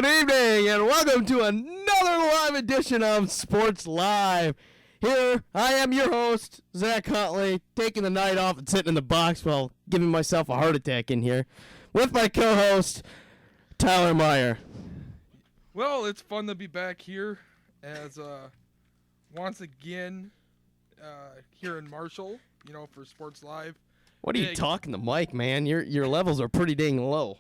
Good evening, and welcome to another live edition of Sports Live. Here, I am your host, Zach Huntley, taking the night off and sitting in the box while giving myself a heart attack in here, with my co-host, Tyler Meyer. Well, it's fun to be back here as, once again, here in Marshall, for Sports Live. What are you talking the mic, man? Your levels are pretty dang low.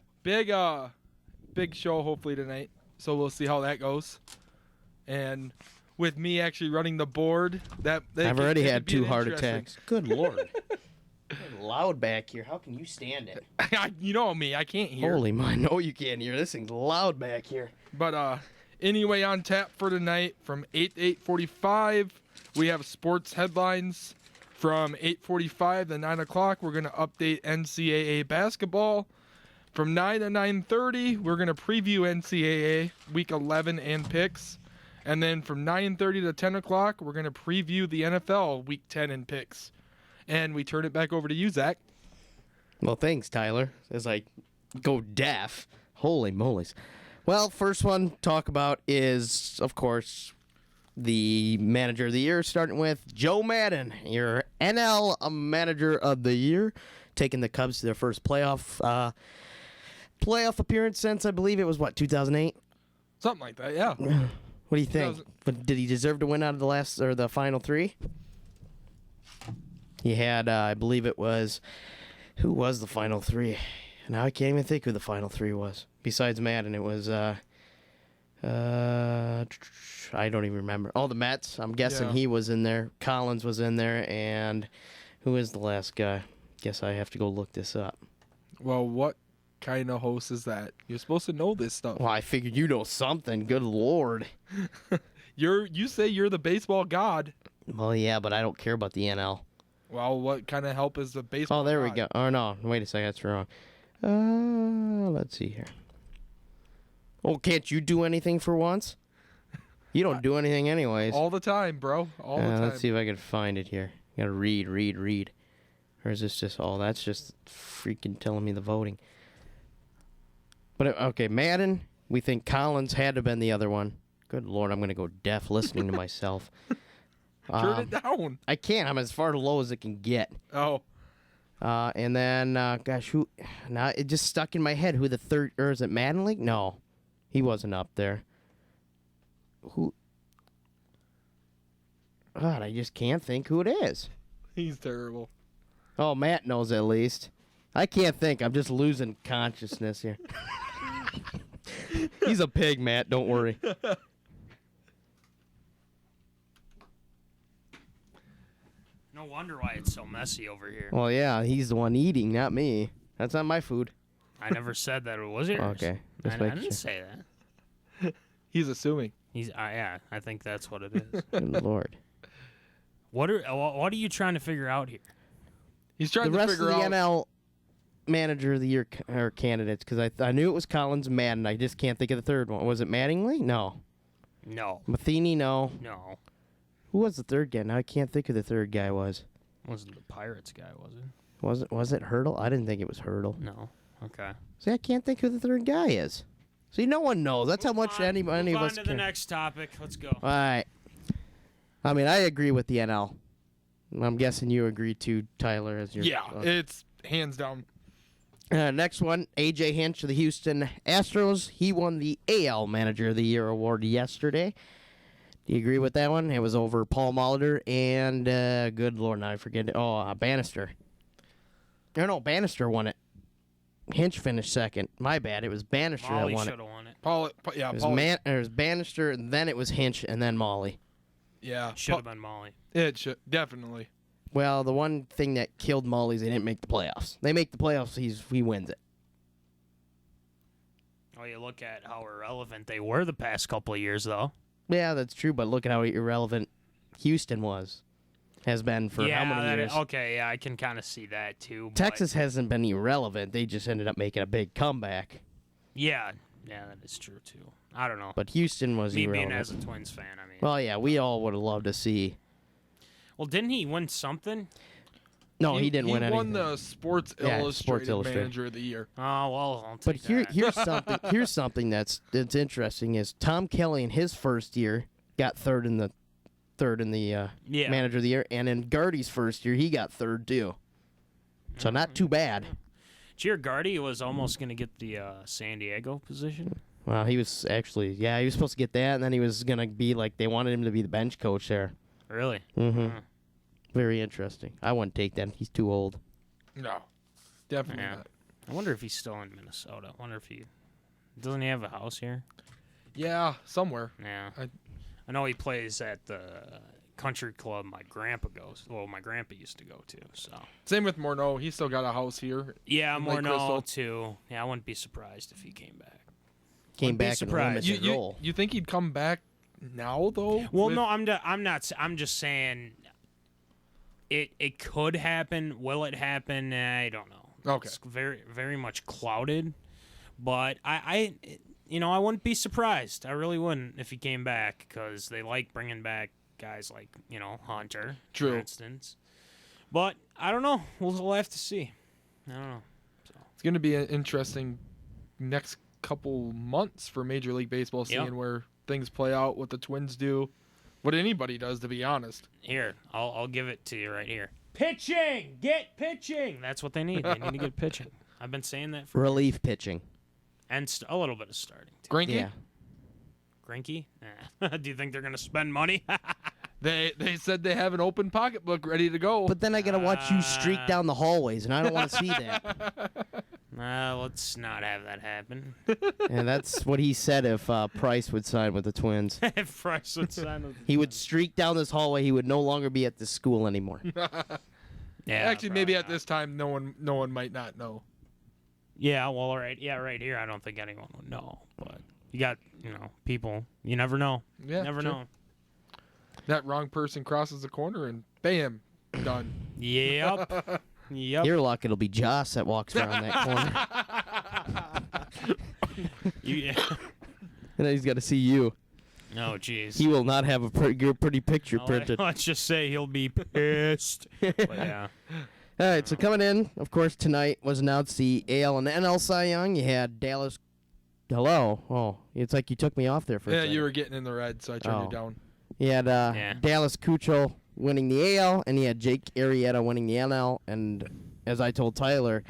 Big show hopefully tonight, so we'll see how that goes. And with me actually running the board, I've already had 2 heart attacks. Good Lord. Loud back here. How can you stand it? You know me, I can't hear. Holy my, no you can't hear. This thing's loud back here. But anyway, on tap for tonight from 8 to 8:45, we have sports headlines. From 8:45 to 9 o'clock, we're going to update NCAA basketball. From 9 to 9:30, we're going to preview NCAA Week 11 and picks. And then from 9:30 to 10 o'clock, we're going to preview the NFL Week 10 and picks. And we turn it back over to you, Zach. Well, thanks, Tyler. As I go deaf. Holy molies. Well, first one to talk about is, of course, the Manager of the Year, starting with Joe Madden, your NL Manager of the Year, taking the Cubs to their first playoff appearance since, I believe it was, 2008? Something like that, yeah. What do you think? But did he deserve to win out of the final 3? He had, I believe it was, who was the final 3? Now I can't even think who the final 3 was. Besides Madden, it was, I don't even remember. Oh, the Mets. I'm guessing He was in there. Collins was in there, and who is the last guy? Guess I have to go look this up. Well, what kind of host is that? You're supposed to know this stuff. Well, I figured you know something. Good Lord. You say you're the baseball god. Well, yeah, but I don't care about the NL. Well, what kind of help is the baseball Oh, there god? we go. Oh, no. Wait a second. That's wrong. Let's see here. Oh, can't you do anything for once? You don't do anything anyways. All the time, bro. All the time. Let's see if I can find it here. I gotta read. Or is this just that's just freaking telling me the voting. But, okay, Madden, we think Collins had to have been the other one. Good Lord, I'm going to go deaf listening to myself. Turn it down. I can't. I'm as far low as it can get. Oh. And then, who? Now it just stuck in my head who the third, or is it Madden League? No, he wasn't up there. Who? God, I just can't think who it is. He's terrible. Oh, Matt knows at least. I can't think. I'm just losing consciousness here. He's a pig, Matt. Don't worry. No wonder why it's so messy over here. Well, yeah, he's the one eating, not me. That's not my food. I never said that it was yours. Okay. I didn't say that. He's assuming. Yeah, I think that's what it is. Good Lord. What are you trying to figure out here? He's trying the to rest figure of the out NL Manager of the Year candidates, because I knew it was Collins, Madden. I just can't think of the third one. Was it Mattingly? No. No. Matheny? No. No. Who was the third guy? Now I can't think who the third guy was. Wasn't the Pirates guy, was it? Was it Hurdle? I didn't think it was Hurdle. No. Okay. See, I can't think who the third guy is. See, no one knows. That's how much any of us Move on to care. the next topic. Let's go. All right. I mean, I agree with the NL. I'm guessing you agree too, Tyler, as your... Yeah, it's hands down. Next one, A.J. Hinch of the Houston Astros. He won the AL Manager of the Year award yesterday. Do you agree with that one? It was over Paul Molitor and, good Lord, now I forget it. Oh, Bannister. No, Bannister won it. Hinch finished second. My bad. It was Bannister Molly that won should it. have won it. It was Bannister, and then it was Hinch, and then Molly. Yeah. Should have been Molly. It should, definitely. Well, the one thing that killed Molly is they didn't make the playoffs. They make the playoffs, he wins it. Oh, you look at how irrelevant they were the past couple of years, though. Yeah, that's true, but look at how irrelevant Houston has been for how many years. Okay, yeah, I can kind of see that, too. Texas hasn't been irrelevant. They just ended up making a big comeback. Yeah, that is true, too. I don't know. But Houston was Me irrelevant. being as a Twins fan, I mean. Well, yeah, we all would have loved to see. Well, didn't he win something? No, he didn't win He won anything. the Sports Yeah, Illustrated Sports Illustrated. Manager of the Year. Oh well, I'll But take that. here's something. Here's something that's interesting is Tom Kelly in his first year got third in the Yeah. Manager of the Year, and in Gardy's first year he got third too. So not too bad. Giargardi was almost going to get the San Diego position. Well, he was actually he was supposed to get that, and then he was gonna be like they wanted him to be the bench coach there. Really? Mm-hmm. Very interesting. I wouldn't take that. He's too old. No, definitely Yeah. not. I wonder if he's still in Minnesota. I wonder if he doesn't he have a house here? Yeah, somewhere. Yeah. I- I know he plays at the country club my grandpa goes. Well, my grandpa used to go to. So Same with Morneau. He's still got a house here. yeah, in Lake Morneau Crystal. too. Yeah, I wouldn't be surprised if he came back. Came Wouldn't be back in a surprised. limited role. You think he'd come back now though? Well, With- no, I'm not. I'm just saying. It could happen. Will it happen? I don't know. Okay. It's very much clouded, but I wouldn't be surprised. I really wouldn't if he came back because they like bringing back guys like Hunter, True. for instance. But I don't know. We'll have to see. I don't know. It's going to be an interesting next couple months for Major League Baseball, seeing Yep. where things play out, what the Twins do, what anybody does, to be honest. Here, I'll give it to you right here. Pitching, get pitching. That's what they need. They need to get pitching. I've been saying that for Relief pitching. and a little bit of starting. Too. Greinke, Yeah. Grinky? Do you think they're gonna spend money? they said they have an open pocketbook ready to go. But then I gotta watch you streak down the hallways, and I don't want to see that. Let's not have that happen. And that's what he said if Price would sign with the Twins. If Price would sign with He would streak down this hallway. He would no longer be at this school anymore. yeah, Actually, maybe probably at not. this time, no one might not know. Yeah, well, right here, I don't think anyone would know. But you got, people. You never know. Yeah, Never true. know. That wrong person crosses the corner and bam, done. Yep. Yep. Your luck, it'll be Joss that walks around that corner. Yeah. And then he's got to see you. Oh, jeez. He will not have your pretty picture Well, printed. let's just say he'll be pissed. But yeah. All right, so coming in, of course, tonight was announced the AL and NL Cy Young. You had Dallas. Hello. Oh, it's like you took me off there for a Yeah, second. you were getting in the red, so I turned Oh. you down. You had Yeah. Dallas Keuchel winning the AL, and you had Jake Arrieta winning the NL. And as I told Tyler,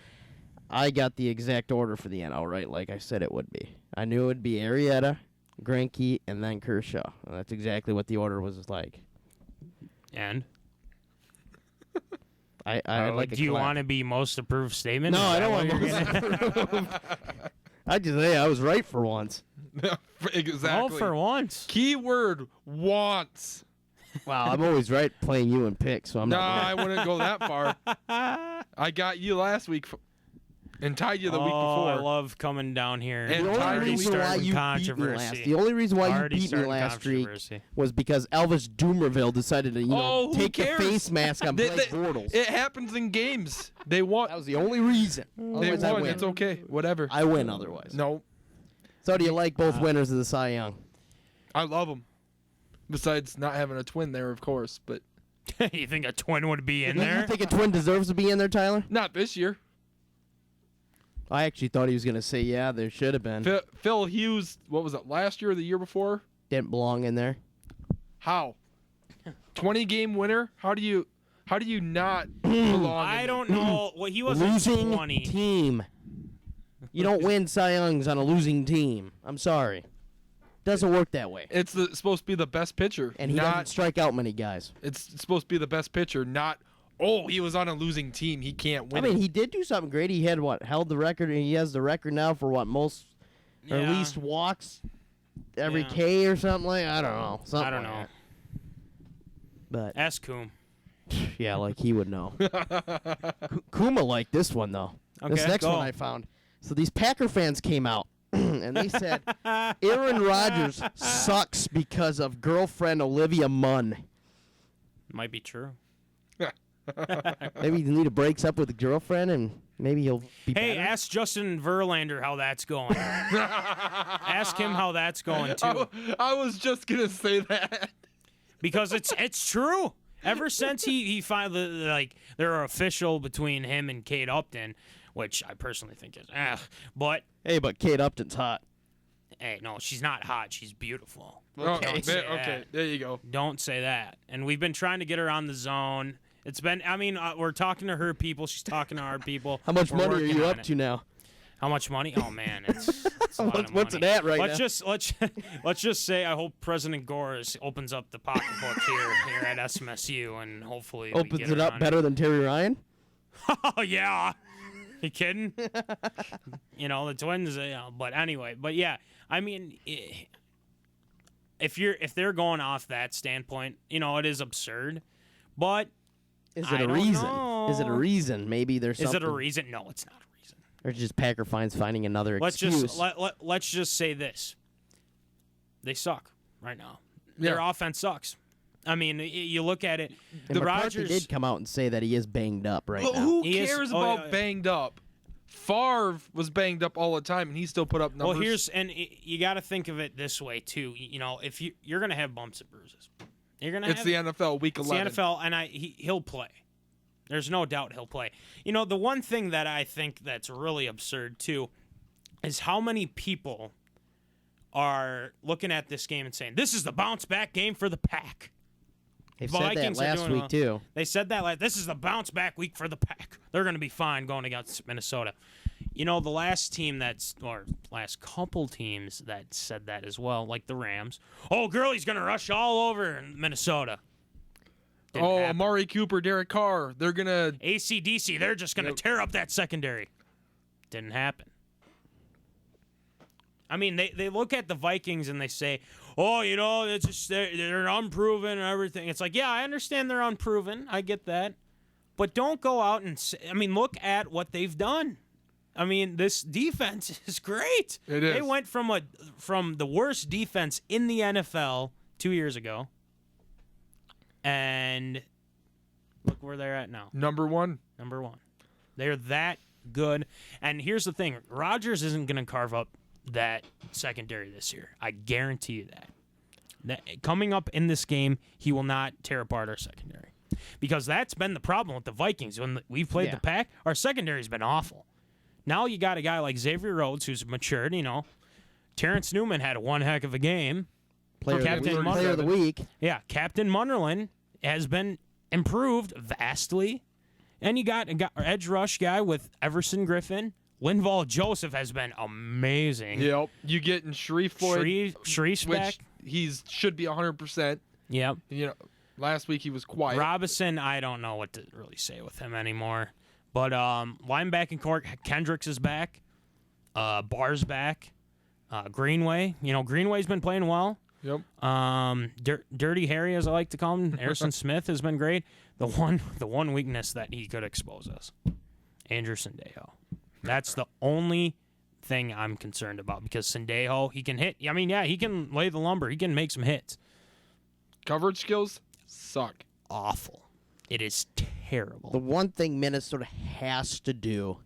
I got the exact order for the NL right, like I said it would be. I knew it would be Arrieta, Greinke, and then Kershaw. And that's exactly what the order was like. And I'd like a do you clap. want to be most approved statement? No, Is I that don't what want you're most gonna- I just say I was right for once. Exactly. All for once. Keyword wants. Wow, I'm always right playing you in picks, so I'm No, not. I wouldn't go that far. I got you last week and tied you the week before. I love coming down here. And The Already only already reason why starting you beat me controversy. last. The only reason why you Already beat me starting last week controversy. was because Elvis Doomerville decided to, Oh, who take cares? the face mask on Blake Bortles. It happens in games. They won. That was the only reason. They Otherwise, I won. win. It's okay. Whatever. I win otherwise. No, So do you like both winners of the Cy Young? I love them. Besides not having a twin there, of course, but You think a twin would be in You there? think a twin deserves to be in there, Tyler? not this year. I actually thought he was going to say, yeah, there should have been. Phil Hughes, what was it, last year or the year before? Didn't belong in there. How? 20-game winner? How do you not belong? I in don't know. Well, he wasn't Losing 20. team. You don't win Cy Youngs on a losing team. I'm sorry. Doesn't work that way. It's supposed to be the best pitcher, And he doesn't not. strike out many guys. It's supposed to be the best pitcher, not. Oh, he was on a losing team. He can't win. I mean, it. he did do something great. He had held the record, and he has the record now for most or Yeah. least walks every Yeah. K or something like. I don't know. Something I don't like know. that. Ask Coom. But yeah, like he would know. Kuma liked this one though. This Okay, next go. one I found. So these Packer fans came out and they said Aaron Rodgers sucks because of girlfriend Olivia Munn. Might be true. Maybe he need to breaks up with a girlfriend and maybe he'll be Hey, better. ask Justin Verlander how that's going. Ask him how that's going too, I was just gonna say that. because it's true. Ever since he finally, like, they're official between him and Kate Upton, which I personally think is, but Hey, but Kate Upton's hot. hey, no, she's not hot. She's beautiful. Okay, Don't say okay, that. there you go. Don't say that. And we've been trying to get her on the zone. It's been, I mean, we're talking to her people. She's talking to our people. How much We're money are working you on up it. to now? How much money? Oh man, it's a lot of What's money. it at right let's now? let's just say I hope President Gore opens up the pocketbook here at SMSU and hopefully we Opens get it her up on better than Terry Ryan? Oh yeah, you kidding? You know the Twins. But anyway, but yeah, I mean, if they're going off that standpoint, you know, it is absurd. But Is I it a don't reason? know. Is it a reason? Maybe there's is something. it a reason? No, it's not a reason. Or just Packer fans finding another Let's excuse. just let's just say this: they suck right now. Yeah. Their offense sucks. I mean, you look at it. And The McCarthy Rodgers did come out and say that he is banged up right But now. who He is- cares oh, about yeah. banged up? Favre was banged up all the time, and he still put up numbers. Well, you got to think of it this way too. You know, if you're gonna have bumps and bruises, you're gonna. It's have, the NFL, Week It's 11. the NFL, and he'll play. There's no doubt he'll play. You know, the one thing that I think that's really absurd too is how many people are looking at this game and saying this is the bounce back game for the Pack. They've said that Vikings are last doing week well. too. They said that this is the bounce back week for the Pack. They're going to be fine going against Minnesota. You know, the last couple teams that said that as well, like the Rams. Oh, Gurley's going to rush all over Minnesota. Didn't happen. Amari Cooper, Derek Carr, they're going to... AC/DC, they're just going to tear up that secondary. Didn't happen. I mean, they look at the Vikings and they say, oh, you know, it's just they're unproven and everything. It's like, yeah, I understand they're unproven. I get that. But don't go out and say, I mean, look at what they've done. I mean, this defense is great. It is. They went from the worst defense in the NFL 2 years ago, and look where they're at now. Number one. Number one. They're that good. And here's the thing. Rodgers isn't going to carve up that secondary this year. I guarantee you that. Coming up in this game, he will not tear apart our secondary. Because that's been the problem with the Vikings. When we've played Yeah. the Pack, our secondary's been awful. Now you got a guy like Xavier Rhodes who's matured, you know. Terrence Newman had one heck of a game. Player of Captain the week. Munderland. Player of the week. Yeah, Captain Munderland has been improved vastly. And you got an edge rush guy with Everson Griffin. Linval Joseph has been amazing. Yep. You getting Sharif Floyd, Shreef's back. which should be 100%. Yep. You know, last week he was quiet. Robinson, I don't know what to really say with him anymore. But linebacking court, Kendricks is back. Barr's back. Greenway. You know, Greenway's been playing well. Yep. Dirty Harry, as I like to call him, Harrison Smith has been great. The one weakness that he could expose us, Andrew Sendejo. That's the only thing I'm concerned about because Sendejo, he can hit. I mean, yeah, he can lay the lumber. He can make some hits. Coverage skills suck. Awful. It is terrible. The one thing Minnesota has to do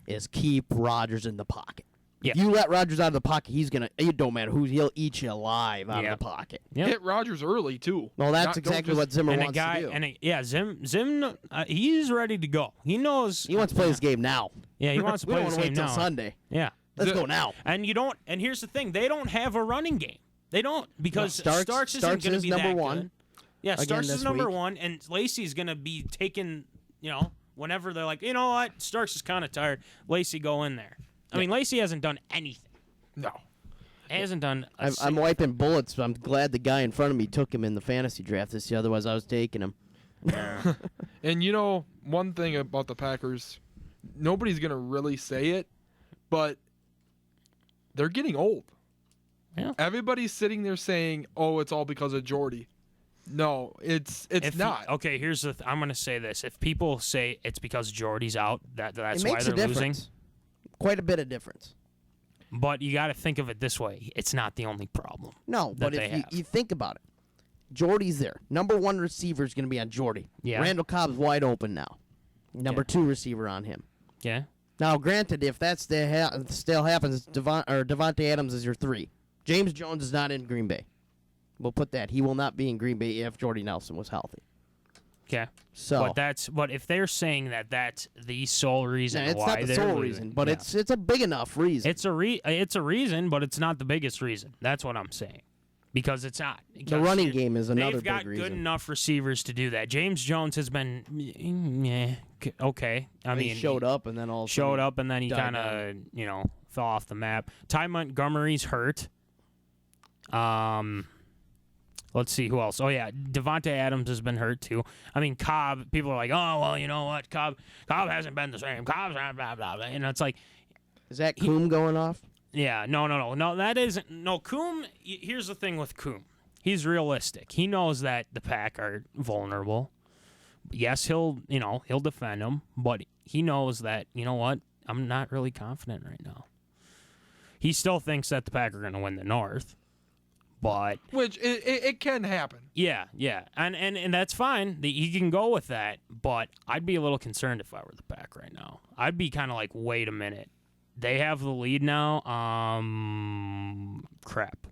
is keep Rodgers in the pocket. Yeah. If you let Rodgers out of the pocket, he's gonna. It don't matter who. He'll eat you alive out Yeah. of the pocket. Yep. Hit Rodgers early, too. Well, that's Don't exactly just- what Zimmer and a wants guy, to do. Zim, he's ready to go. He knows. He wants to play this game now. Yeah, he wants to We play don't this want to game wait till now. Sunday. Yeah, Let's The- go now. and you don't. And here's the thing: they don't have a running game. They don't because No, Starks isn't Starks going to is be number that one good. Yeah, again Starks is this number week. one, and Lacey's going to be taking. You know, whenever they're like, you know what, Starks is kind of tired. Lacey, go in there. I mean, Lacey hasn't done anything. No. He hasn't done. I'm wiping bullets. But I'm glad the guy in front of me took him in the fantasy draft this year. Otherwise, I was taking him. And you know, one thing about the Packers, nobody's going to really say it, but they're getting old. Yeah. Everybody's sitting there saying, oh, it's all because of Jordy. No, it's not. Okay, here's the. I'm going to say this: if people say it's because Jordy's out, that's It why makes a they're losing. difference. Quite a bit of difference. But you got to think of it this way: it's not the only problem. No, but they if have. you think about it, Jordy's there. Number one receiver is going to be on Jordy. Yeah. Randall Cobb's wide open now. Number two receiver on him. Yeah. Now, granted, if that still happens, Devontae Adams is your three. James Jones is not in Green Bay. We'll put that. He will not be in Green Bay if Jordy Nelson was healthy. Okay. So But if they're saying that that's the sole reason it's why not the they're sole losing, reason, but yeah. it's a big enough reason. it's a reason, but it's not the biggest reason. That's what I'm saying. Because it's not. The Because running game is another they've got big reason. good enough receivers to do that. James Jones has been okay. I mean, he showed up and then all of a showed sudden up and then he died kind of fell off the map. Ty Montgomery's hurt. Let's see who else. Oh yeah, Devontae Adams has been hurt too. I mean, Cobb. People are like, oh well, you know what, Cobb hasn't been the same. Cobb's blah blah blah. And it's like, Is that Coom going off? yeah, no. That isn't. No, Coom. Here's the thing with Coom. He's realistic. He knows that the Pack are vulnerable. Yes, he'll defend them, but he knows that, you know what? I'm not really confident right now. He still thinks that the Pack are going to win the North, but Which it can happen. yeah, and that's fine. He can go with that, but I'd be a little concerned if I were the Pack right now. I'd be kind of like, wait a minute, they have the lead now. Crap.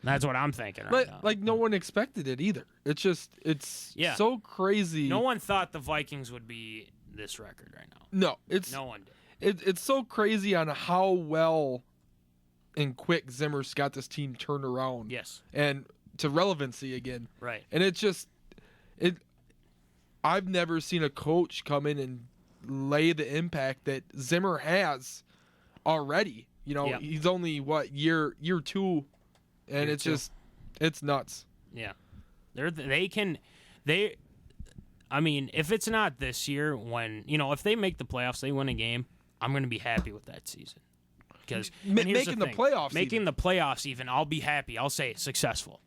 That's what I'm thinking right now. Like no one expected it either. It's Yeah. so crazy. No one thought the Vikings would be this record right now. No, it's No one did. it's so crazy on how well and quick Zimmer's got this team turned around. Yes, And to relevancy again. right. And I've never seen a coach come in and lay the impact that Zimmer has already. You know, Yep. he's only year 2, and Year 2. it's nuts. Yeah, I mean, if it's not this year, if they make the playoffs, they win a game, I'm going to be happy with that season. Because Making the playoffs making even. the playoffs even, I'll be happy. I'll say it's successful.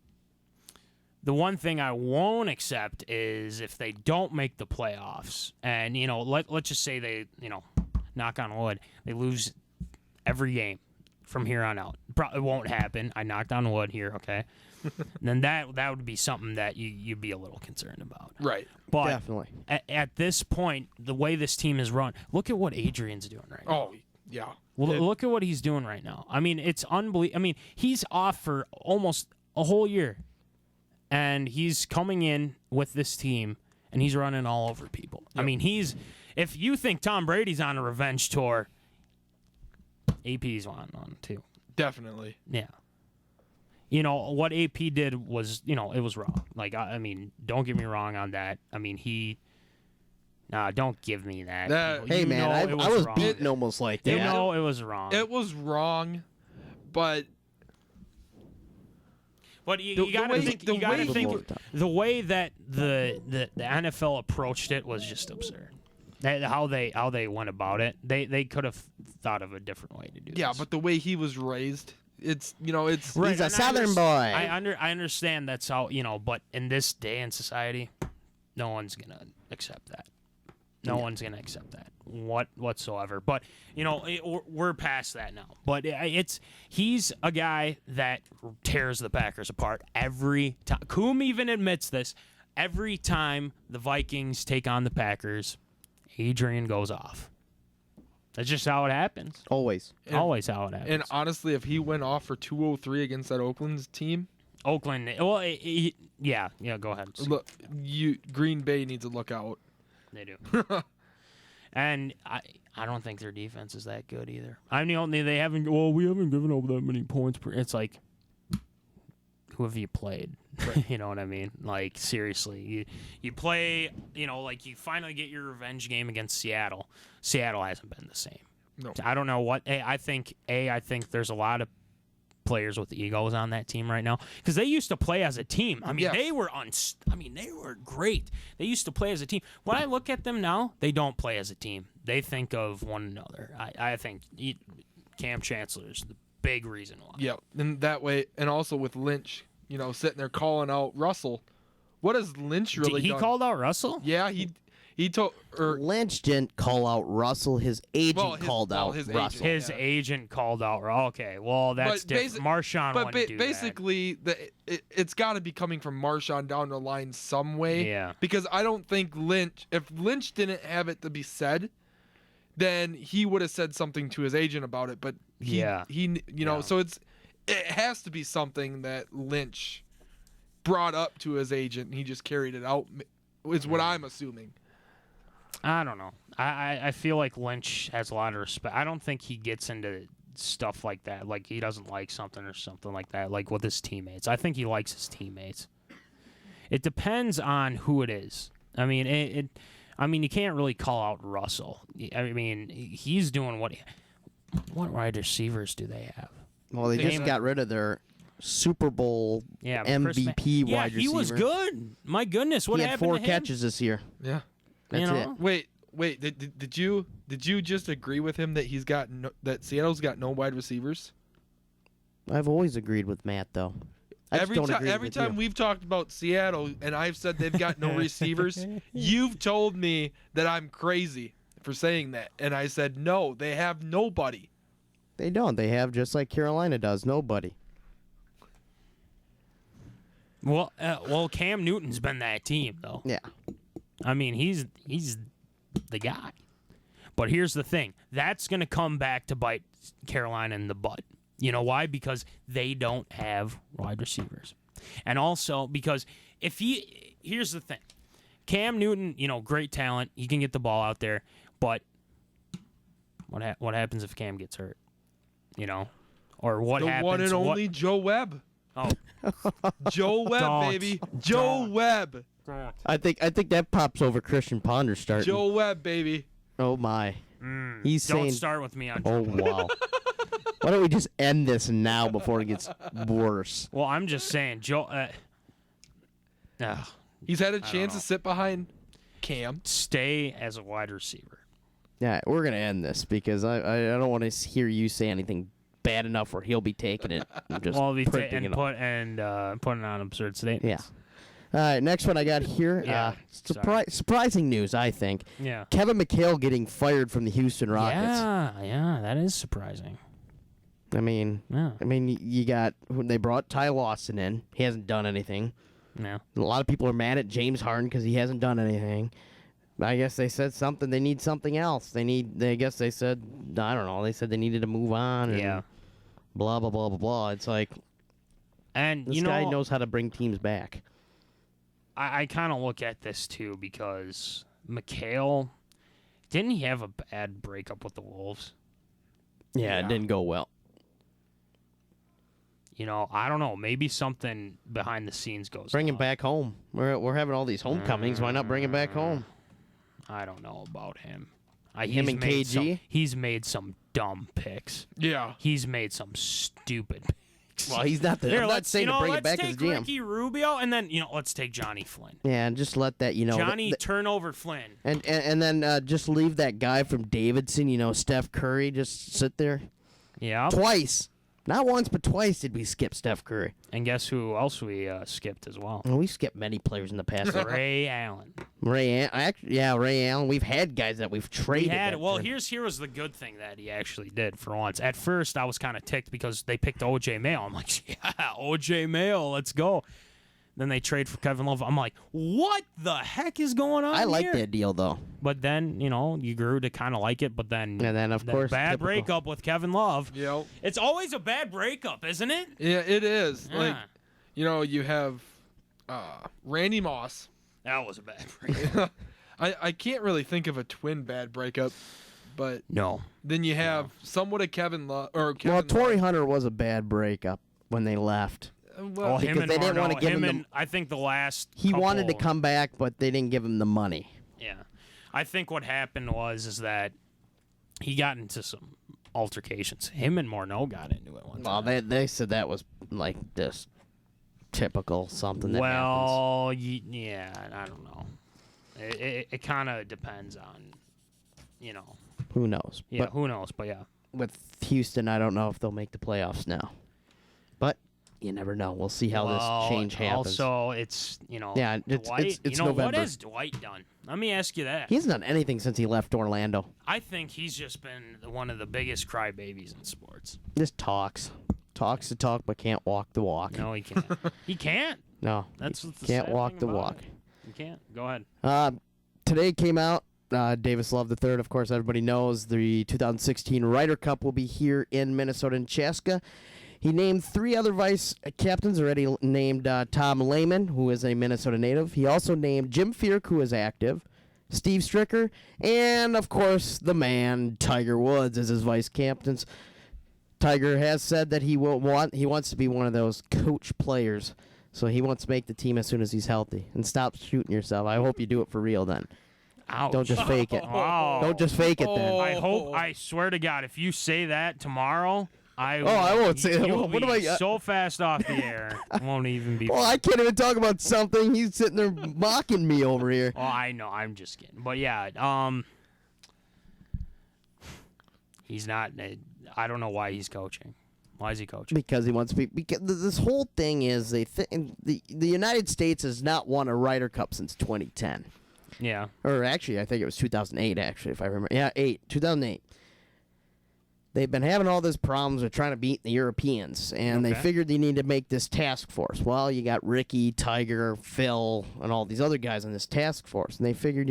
The one thing I won't accept is if they don't make the playoffs, and let's just say they, knock on wood, they lose every game from here on out. It won't happen. I knocked on wood here, okay? Then that would be something that you'd be a little concerned about. Right. But Definitely. at this point, the way this team is run, look at what Adrian's doing right now. Oh, yeah. Well, look at what he's doing right now. I mean, it's unbelievable. I mean, he's off for almost a whole year, and he's coming in with this team, and he's running all over people. I mean, if you think Tom Brady's on a revenge tour, AP's on too. Definitely. Yeah. What AP did was, it was wrong. Like, I mean, don't get me wrong on that. I mean, don't give me that. Hey, man, I was wrong. beaten almost like that. It was wrong. It was wrong, but But you got to think. You got to think. The way that the NFL approached it was just absurd. How they went about it. They could have thought of a different way to do. yeah, this. but the way he was raised, it's Right, He's a and Southern boy. I understand that's how but in this day in society, no one's gonna accept that. No one's gonna accept that whatsoever. But we're past that now. But he's a guy that tears the Packers apart every time. Coom even admits this. Every time the Vikings take on the Packers, Adrian goes off. That's just how it happens. Always. Always how it happens. and honestly, if he went off for 203 against that Oakland's team, Oakland. Well, yeah. Go ahead. look, Green Bay needs to look out. They do. And I don't think their defense is that good either. I mean, we haven't given up that many points per. It's like, who have you played? You know what I mean? Like, seriously, you play. Like you finally get your revenge game against Seattle. Seattle hasn't been the same. No. I don't know what. I think there's a lot of players with egos on that team right now because they used to play as a team. I mean, Yes. they were they were great. They used to play as a team. When I look at them now, they don't play as a team. They think of one another. I think Cam Chancellor is the big reason why. Yeah, and that way, and also with Lynch, sitting there calling out Russell. What has Lynch really He done? called out Russell? Yeah, he told Lynch didn't call out Russell. His agent called out his Russell. agent. His Yeah. agent called out. Okay, well, that's But different. Marshawn But wouldn't do basically, it's got to be coming from Marshawn down the line some way. Yeah. Because I don't think if Lynch didn't have it to be said, then he would have said something to his agent about it. But Yeah. so it has to be something that Lynch brought up to his agent, and he just carried it out. is what I'm assuming. I don't know. I feel like Lynch has a lot of respect. I don't think he gets into stuff like that. Like he doesn't like something or something like that, like with his teammates. I think he likes his teammates. It depends on who it is. I mean, I mean, you can't really call out Russell. I mean, he's doing what wide receivers do they have? Well, they just got rid of their Super Bowl MVP wide receiver. He was good. My goodness, what he had happened 4 to him? catches this year. Yeah. That's it. Wait. Did you just agree with him that that Seattle's got no wide receivers? I've always agreed with Matt, though. Every time we've talked about Seattle and I've said they've got no receivers, you've told me that I'm crazy for saying that, and I said no, they have nobody. They don't. They have just like Carolina does, nobody. Well, Cam Newton's been that team though. Yeah. I mean, he's the guy. But here's the thing: that's going to come back to bite Carolina in the butt. You know why? Because they don't have wide receivers. And also because here's the thing. Cam Newton, great talent. He can get the ball out there. But what happens if Cam gets hurt? Or what happens? The one and only Joe Webb. Oh. Joe Webb, baby. Joe Webb. I think that pops over Christian Ponder starting. Joe Webb, baby. Oh, my. He's Don't saying... start with me on Oh, wow. Why don't we just end this now before it gets worse? Well, I'm just saying, Joe. He's had a chance to sit behind Cam. Stay as a wide receiver. Yeah, we're going to end this because I don't want to hear you say anything bad enough where he'll be taking it. And just printing it up. Putting on absurd statements. Yeah. All right, next one I got here. Yeah, surprising news, I think. Yeah. Kevin McHale getting fired from the Houston Rockets. Yeah, that is surprising. I mean, they brought Ty Lawson in. He hasn't done anything. Yeah. A lot of people are mad at James Harden because he hasn't done anything. I guess they said something. They need something else. I guess they said, I don't know. They said they needed to move on. And blah, blah, blah, blah, blah. It's like, and this guy knows how to bring teams back. I kind of look at this, too, because McHale, didn't he have a bad breakup with the Wolves? Yeah, it didn't go well. I don't know. Maybe something behind the scenes goes Bring on. him back home. We're having all these homecomings. Why not bring him back home? I don't know about him. Him and KG? He's made some dumb picks. Yeah. He's made some stupid picks. Well, he's not the. I'm not saying to bring it back as GM. Let's take Ricky Rubio, and then let's take Johnny Flynn. Yeah, and just let that Johnny turnover Flynn, and then just leave that guy from Davidson. Steph Curry, just sit there. Yeah. Twice, not once, but twice did we skip Steph Curry. And guess who else we skipped as well? Well, we skipped many players in the past. Ray Allen. Ray Allen. We've had guys that we've traded. Here was the good thing that he actually did for once. At first, I was kind of ticked because they picked O.J. Mayo. I'm like, yeah, O.J. Mayo, let's go. Then they trade for Kevin Love. I'm like, what the heck is going on I like here? that deal, though. But then, you grew to kind of like it. But then, of course, bad typical. breakup with Kevin Love. Yep. It's always a bad breakup, isn't it? Yeah, it is. Yeah. You have Randy Moss. That was a bad breakup. I can't really think of a twin bad breakup, but No. then you have somewhat of Kevin Love Torrey Hunter was a bad breakup when they left. Well, him and they didn't Marno, want to give him and I think the last He wanted to couple- come back, but they didn't give him the money. Yeah. I think what happened is that he got into some altercations. Him and Morneau got into it one Well, time. they said that was like this typical something that happens. Well, yeah, I don't know. It kind of depends on, Who knows? Yeah, But who knows? But yeah. with Houston, I don't know if they'll make the playoffs now. But you never know. We'll see how this change happens. Also, it's, Yeah, it's Dwight. November. What has Dwight done? Let me ask you that. He hasn't done anything since he left Orlando. I think he's just been one of the biggest crybabies in sports. Just talks the talk, but can't walk the walk. No, he can't. He can't. No, That's what's the can't sad walk thing the about walk. it. You can't. Go ahead. Today came out. Davis Love III, of course, everybody knows the 2016 Ryder Cup will be here in Minnesota in Chaska. He named 3 other vice captains already. Named Tom Lehman, who is a Minnesota native. He also named Jim Fierk, who is active, Steve Stricker, and of course the man Tiger Woods as his vice captains. Tiger has said that he wants to be one of those coach players, so he wants to make the team as soon as he's healthy. And stop shooting yourself. I hope you do it for real then. Ouch. Don't just fake it. Wow. Don't just fake it then. I swear to God, if you say that tomorrow, I won't say that. You'll What be am I- so fast off the air. It won't even be. Well, I can't even talk about something. He's sitting there mocking me over here. Oh, I know. I'm just kidding. But yeah, he's not. I don't know why he's coaching. Why is he coaching? Because he wants to be. Because this whole thing is the United States has not won a Ryder Cup since 2010. Yeah. Or actually, I think it was 2008. Actually, if I remember, 2008. They've been having all these problems with trying to beat the Europeans, and they figured they need to make this task force. Well, you got Ricky, Tiger, Phil, and all these other guys in this task force, and they figured,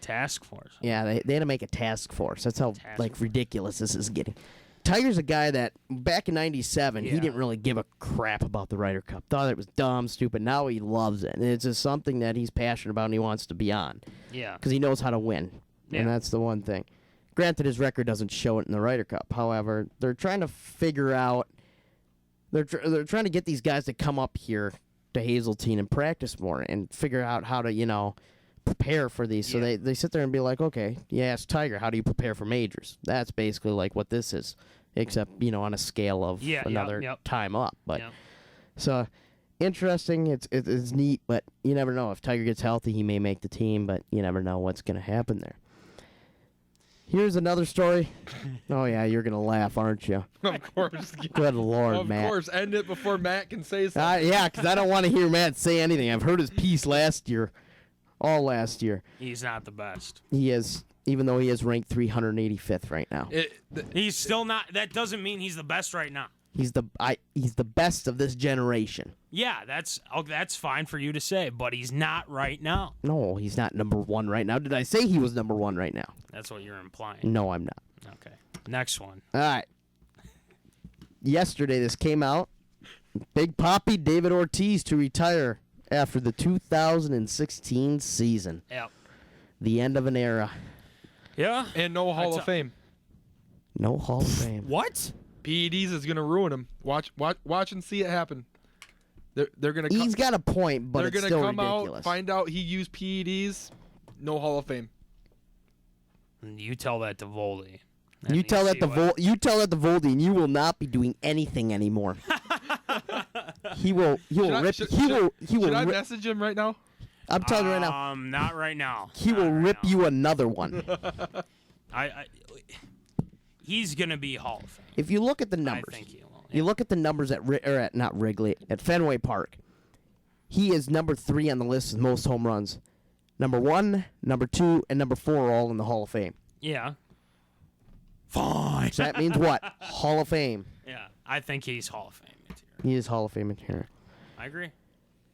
Task force. yeah, they had to make a task force. That's how ridiculous this is getting. Tiger's a guy that back in '97 he didn't really give a crap about the Ryder Cup. Thought it was dumb, stupid. Now he loves it, and it's just something that he's passionate about and he wants to be on. Yeah. Because he knows how to win, Yeah. and that's the one thing. Granted, his record doesn't show it in the Ryder Cup. However, they're trying to figure out. They're trying to get these guys to come up here to Hazeltine and practice more and figure out how to prepare for these. So they sit there and be like, okay, you ask Tiger, how do you prepare for majors? That's basically like what this is, except on a scale of another time up. But so interesting. It's neat, but you never know. If Tiger gets healthy, he may make the team, but you never know what's going to happen there. Here's another story. Oh, yeah, you're going to laugh, aren't you? Of course. Good Lord, Matt. Of course. End it before Matt can say something. Yeah, because I don't want to hear Matt say anything. I've heard his piece all last year. He's not the best. He is, even though he is ranked 385th right now. He's still not. That doesn't mean he's the best right now. He's the best of this generation. Yeah, that's fine for you to say, but he's not right now. No, he's not number 1 right now. Did I say he was number 1 right now? That's what you're implying. No, I'm not. Okay. Next one. All right. Yesterday, this came out. Big Papi David Ortiz to retire after the 2016 season. Yep. The end of an era. Yeah. And no Hall of Fame. No Hall of Fame. What? PEDs is going to ruin him. Watch and see it happen. They're going to. He's got a point, but they're it's gonna still come ridiculous. out, find out he used PEDs. No Hall of Fame. You tell that to Voldy. You tell that to Voldy, and you will not be doing anything anymore. He will rip. Should I message him right now? I'm telling you right now. Not right now. He will rip you another one. He's gonna be Hall of Fame. If you look at the numbers, I think he will. you look at the numbers at Fenway Park. He is number 3 on the list with most home runs. Number 1, number 2, and number 4 are all in the Hall of Fame. Yeah. Fine. So that means what? Hall of Fame. Yeah, I think he's Hall of Fame material. He is Hall of Fame material. I agree.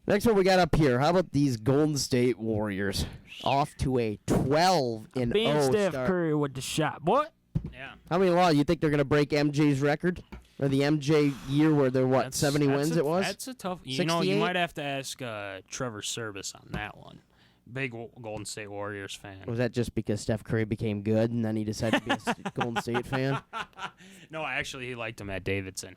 Next one we got up here. How about these Golden State Warriors? Off to a 12-0 start. Curry with the shot. What? Yeah. How many you think they're going to break MJ's record? Or the MJ year where they're, 70 wins it was? That's a tough... You 68? might have to ask Trevor Service on that one. Big Golden State Warriors fan. Was that just because Steph Curry became good and then he decided to be a Golden State fan? No, actually, he liked him at Davidson.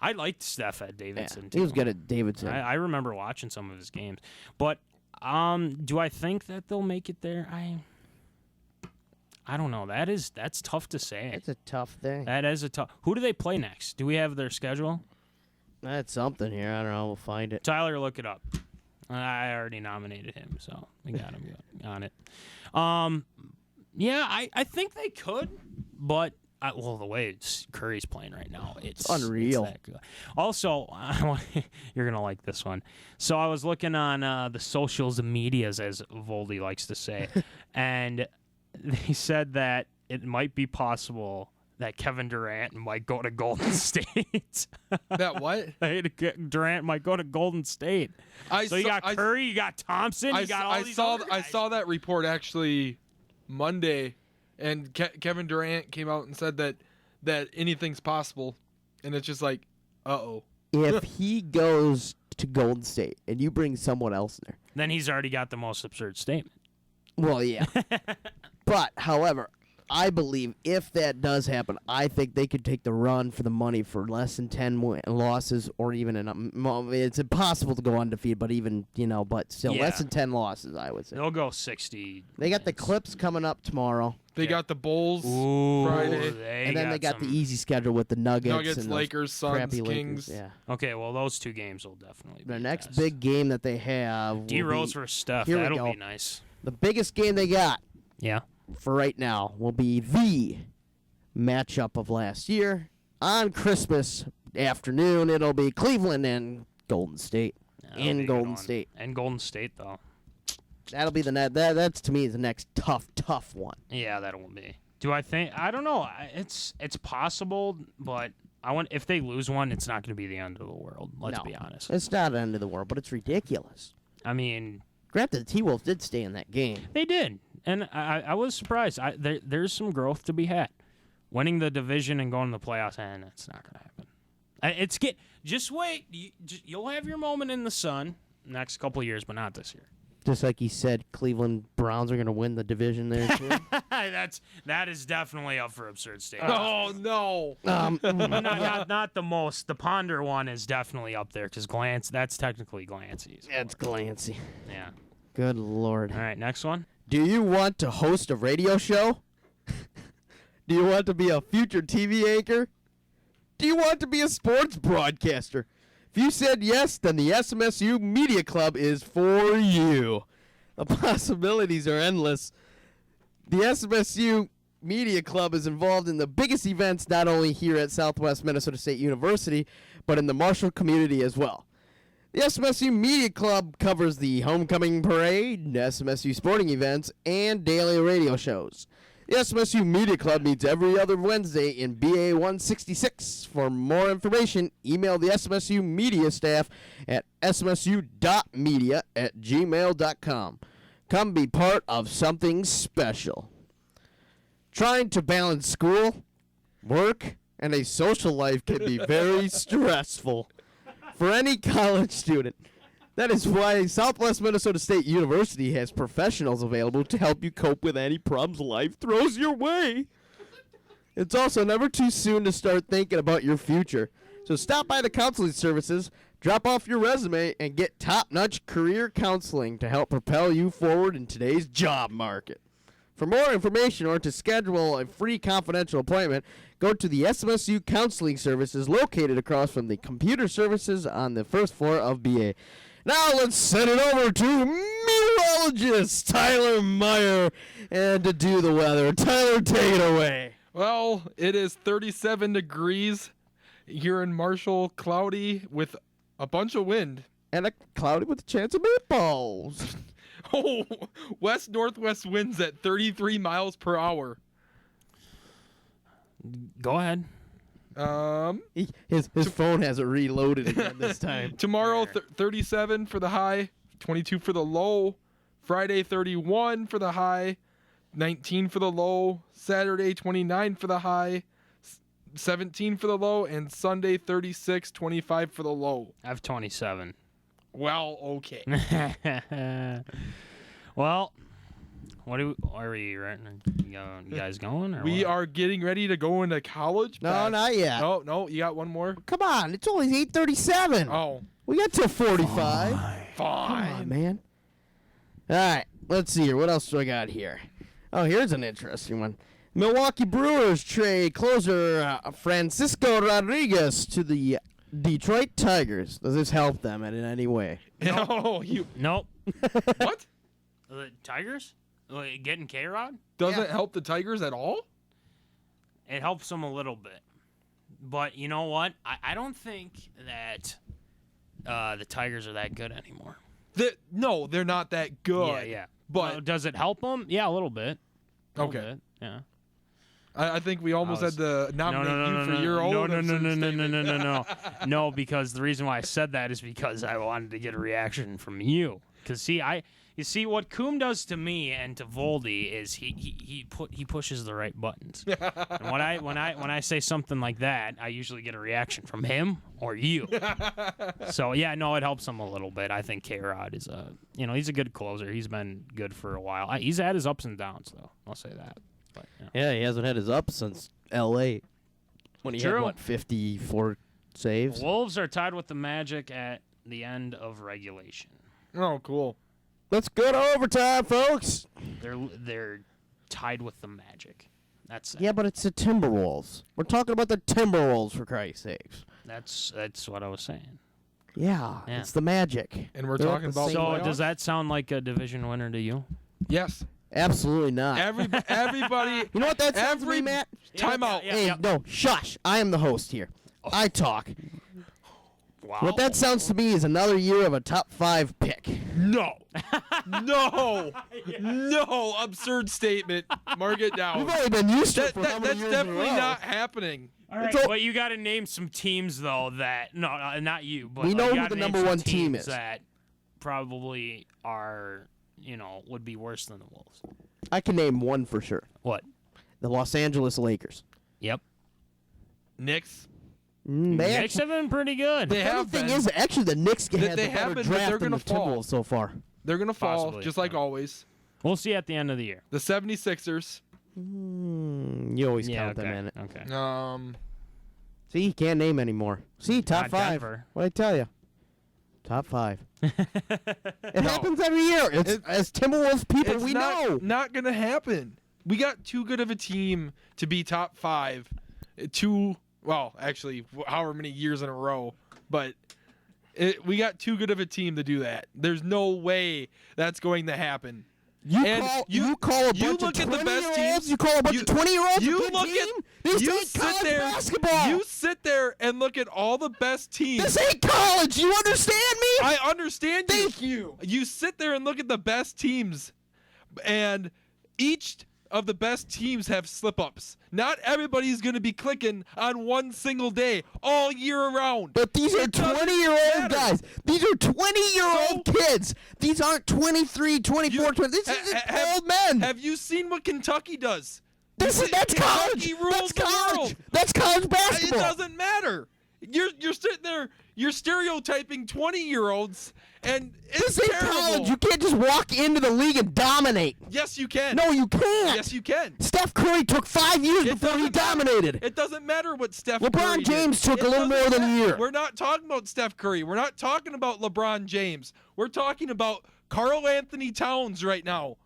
I liked Steph at Davidson, Yeah, too. he was good at Davidson. I remember watching some of his games. But do I think that they'll make it there? I don't know. That's tough to say. It's a tough thing. That is a tough. Who do they play next? Do we have their schedule? That's something here. I don't know. We'll find it. Tyler, look it up. I already nominated him, so we got him on it. Yeah, I think they could, but the way Curry's playing right now, it's unreal. It's that good. Also, you're gonna like this one. So I was looking on the socials and medias, as Voldy likes to say, and they said that it might be possible that Kevin Durant might go to Golden State. That what? Durant might go to Golden State. So you got Curry, you got Thompson, you got all these other guys. I saw that report actually Monday, and Kevin Durant came out and said that anything's possible, and it's just like, Uh-oh. if he goes to Golden State and you bring someone else there. Then he's already got the most absurd statement. Well, yeah. But, however, I believe if that does happen, I think they could take the run for the money for less than 10 losses or even it's impossible to go undefeated, but even, but still Yeah. less than 10 losses, I would say. They'll go 60. They got the Clips coming up tomorrow, They got the Bulls Ooh, Friday. and then they got the some- easy schedule with the Nuggets, Nuggets, and those Lakers, Suns, crappy Kings. Lakers. Yeah. Okay, well, those 2 games will definitely be The next best. big game that they have D will Rose be, versus Steph. here we That'll go. be nice. the biggest game they got Yeah. for right now will be the matchup of last year. On Christmas afternoon, it'll be Cleveland and Golden State. That'll In be a good Golden one. State. And Golden State, though. That'll be that's to me the next tough one. Yeah, that will be. Do I think? I don't know. It's possible, but if they lose one, it's not going to be the end of the world. Let's No. be honest. It's not the end of the world, but it's ridiculous. I mean, Granted, the T-Wolves did stay in that game. they did, and I was surprised. There's some growth to be had. Winning the division and going to the playoffs, and it's not going to happen. Just wait. You'll have your moment in the sun next couple of years, but not this year. Just like he said, Cleveland Browns are going to win the division there too. That is definitely up for absurd statement. Oh, no. not the most. The Ponder one is definitely up there because that's technically Glancy's. That's Glancy. Yeah. Good Lord. All right, next one. Do you want to host a radio show? Do you want to be a future TV anchor? Do you want to be a sports broadcaster? If you said yes, then the SMSU Media Club is for you. The possibilities are endless. The SMSU Media Club is involved in the biggest events not only here at Southwest Minnesota State University, but in the Marshall community as well. The SMSU Media Club covers the homecoming parade, SMSU sporting events, and daily radio shows. The SMSU Media Club meets every other Wednesday in BA 166. For more information, email the SMSU Media staff at smsu.media@gmail.com. Come be part of something special. Trying to balance school, work, and a social life can be very stressful for any college student. That is why Southwest Minnesota State University has professionals available to help you cope with any problems life throws your way. It's also never too soon to start thinking about your future. So stop by the counseling services, drop off your resume, and get top-notch career counseling to help propel you forward in today's job market. For more information or to schedule a free confidential appointment, go to the SMSU Counseling Services located across from the computer services on the first floor of BA. Now let's send it over to meteorologist Tyler Meyer and to do the weather. Tyler, take it away. Well, it is 37 degrees here in Marshall, cloudy with a bunch of wind. And a cloudy with a chance of meatballs. Oh, west-northwest winds at 33 miles per hour. Go ahead. His phone hasn't reloaded again this time. Tomorrow, 37 for the high, 22 for the low. Friday, 31 for the high, 19 for the low. Saturday, 29 for the high, 17 for the low. And Sunday, 36, 25 for the low. I have 27. Well, okay. Well, are we right? You guys going? Or We what? are getting ready to go into college. No, not yet. No, you got one more? Come on, it's only 8:37. Oh, We got till 45. fine. Come on, man. All right, let's see here. What else do I got here? Oh, here's an interesting one. Milwaukee Brewers trade closer Francisco Rodriguez to the Detroit Tigers. Does this help them in any way? No, you Nope. what? The Tigers? Getting K-Rod? Doesn't help the Tigers at all? It helps them a little bit. But you know what? I don't think that the Tigers are that good anymore. No, they're not that good. Yeah. But Well, does it help them? Yeah, a little bit. A little Okay. bit, yeah. I think we almost had to nominate you for your no, own absurd statement. No, because the reason why I said that is because I wanted to get a reaction from you. Because you see what Coom does to me and to Voldy is he pushes the right buttons. And when I say something like that, I usually get a reaction from him or you. So yeah, no, it helps him a little bit. I think K-Rod is he's a good closer. He's been good for a while. He's had his ups and downs though. I'll say that. But, Yeah, he hasn't had his up since L.A. when he True. had 54 saves. Wolves are tied with the Magic at the end of regulation. Oh, cool. Let's go to overtime, folks. They're tied with the Magic. That's Yeah, but it's the Timberwolves. We're talking about the Timberwolves, for Christ's sakes. that's what I was saying. Yeah, Yeah. it's the Magic. And we're They're talking at the about same- So playoffs? does that sound like a division winner to you? Yes. Absolutely not. Everybody. You know what that sounds to every me, Matt? Time out. Yeah. Hey, no, shush. I am the host here. I talk. Wow. What that sounds to me is another year of a top 5 pick. No. No. Absurd statement. Mark it down. We've only been used to it for how many That's years definitely in a row. not happening. All right, It's all- but you got to name some teams though that not you, but We know you who gotta the name number some one team teams is. that probably are would be worse than the Wolves. I can name one for sure. What? The Los Angeles Lakers. Yep. Knicks. They Knicks actually, have been pretty good. They the have thing been. is, actually, the Knicks had They the better have been, but draft they're than the gonna fall. Timberwolves so far. They're going to fall, Possibly, just like yeah. always. We'll see at the end of the year. The 76ers. You always count okay. them in it. Okay. See, you can't name anymore. See, top Not 5. Denver. What I tell you? Top 5. It happens every year. As Timberwolves people, It's we not, know. not going to happen. We got too good of a team to be top 5. Actually, however many years in a row. But we got too good of a team to do that. There's no way that's going to happen. You And call a you bunch look of at the best 20-years-olds? teams. You call a bunch of 20-year-olds You a good look team? at This you ain't sit college there. basketball. You sit there and look at all the best teams. This ain't college. You understand me? I understand you. Thank you. You sit there and look at the best teams, and each of the best teams have slip-ups. Not everybody's going to be clicking on one single day all year around. But these are It doesn't 20-year-old matter. guys. These are 20-year-old kids. These aren't 23, 24, You- 20. This ha- is ha- old men. Have you seen what Kentucky does? That's college. Kentucky rules That's the college. world. That's college It basketball. doesn't matter. You're sitting there. You're stereotyping 20-year-olds, and it's This ain't terrible. college. You can't just walk into the league and dominate. Yes, you can. No, you can't. Yes, you can. He Curry took 5 years It before he doesn't matter. dominated. It doesn't matter what Steph LeBron Curry James did. took It a little doesn't more than a matter. year. We're not talking about Steph Curry. We're not talking about LeBron James. We're talking about Karl Anthony Towns right now.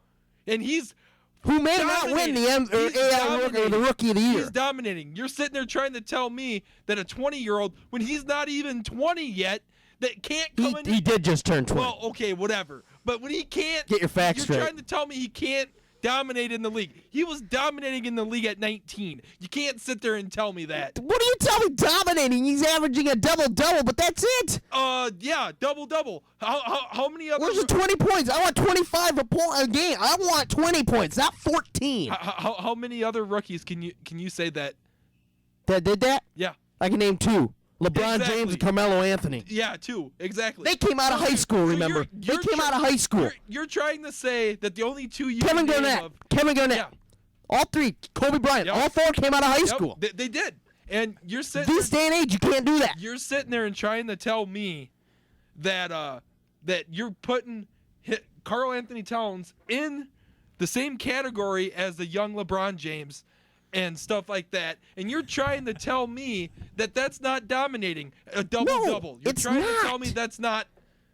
And he's Who may not win the He's the Rookie of the Year. He's dominating. You're sitting there trying to tell me that a 20-year-old, when he's not even 20 yet, that can't come in. He did just turn 20. Well, okay, whatever. But when he can't, Get your facts you're straight. trying to tell me he can't dominate in the league. He was dominating in the league at 19. You can't sit there and tell me that. What do you tell me dominating? He's averaging a double-double, but that's it. Yeah, double. How many other? Where's the 20 points? I want 25 a game. I want 20 points, not 14. How many other rookies can you say that? That did that? Yeah, I can name 2. LeBron Exactly. James and Carmelo Anthony. yeah, 2 exactly. They came out of high school, remember? They came out of high school. You're trying to say that the only 2 you Kevin can name Garnett. Yeah. All 3. Kobe Bryant. Yep. All 4 came out of high Yep, school. They did, and you're sitting. This day and age, you can't do that. You're sitting there and trying to tell me that that you're putting Karl Anthony Towns in the same category as the young LeBron James and stuff like that, and you're trying to tell me that that's not dominating a double-double. You're it's trying to tell not. me that's not.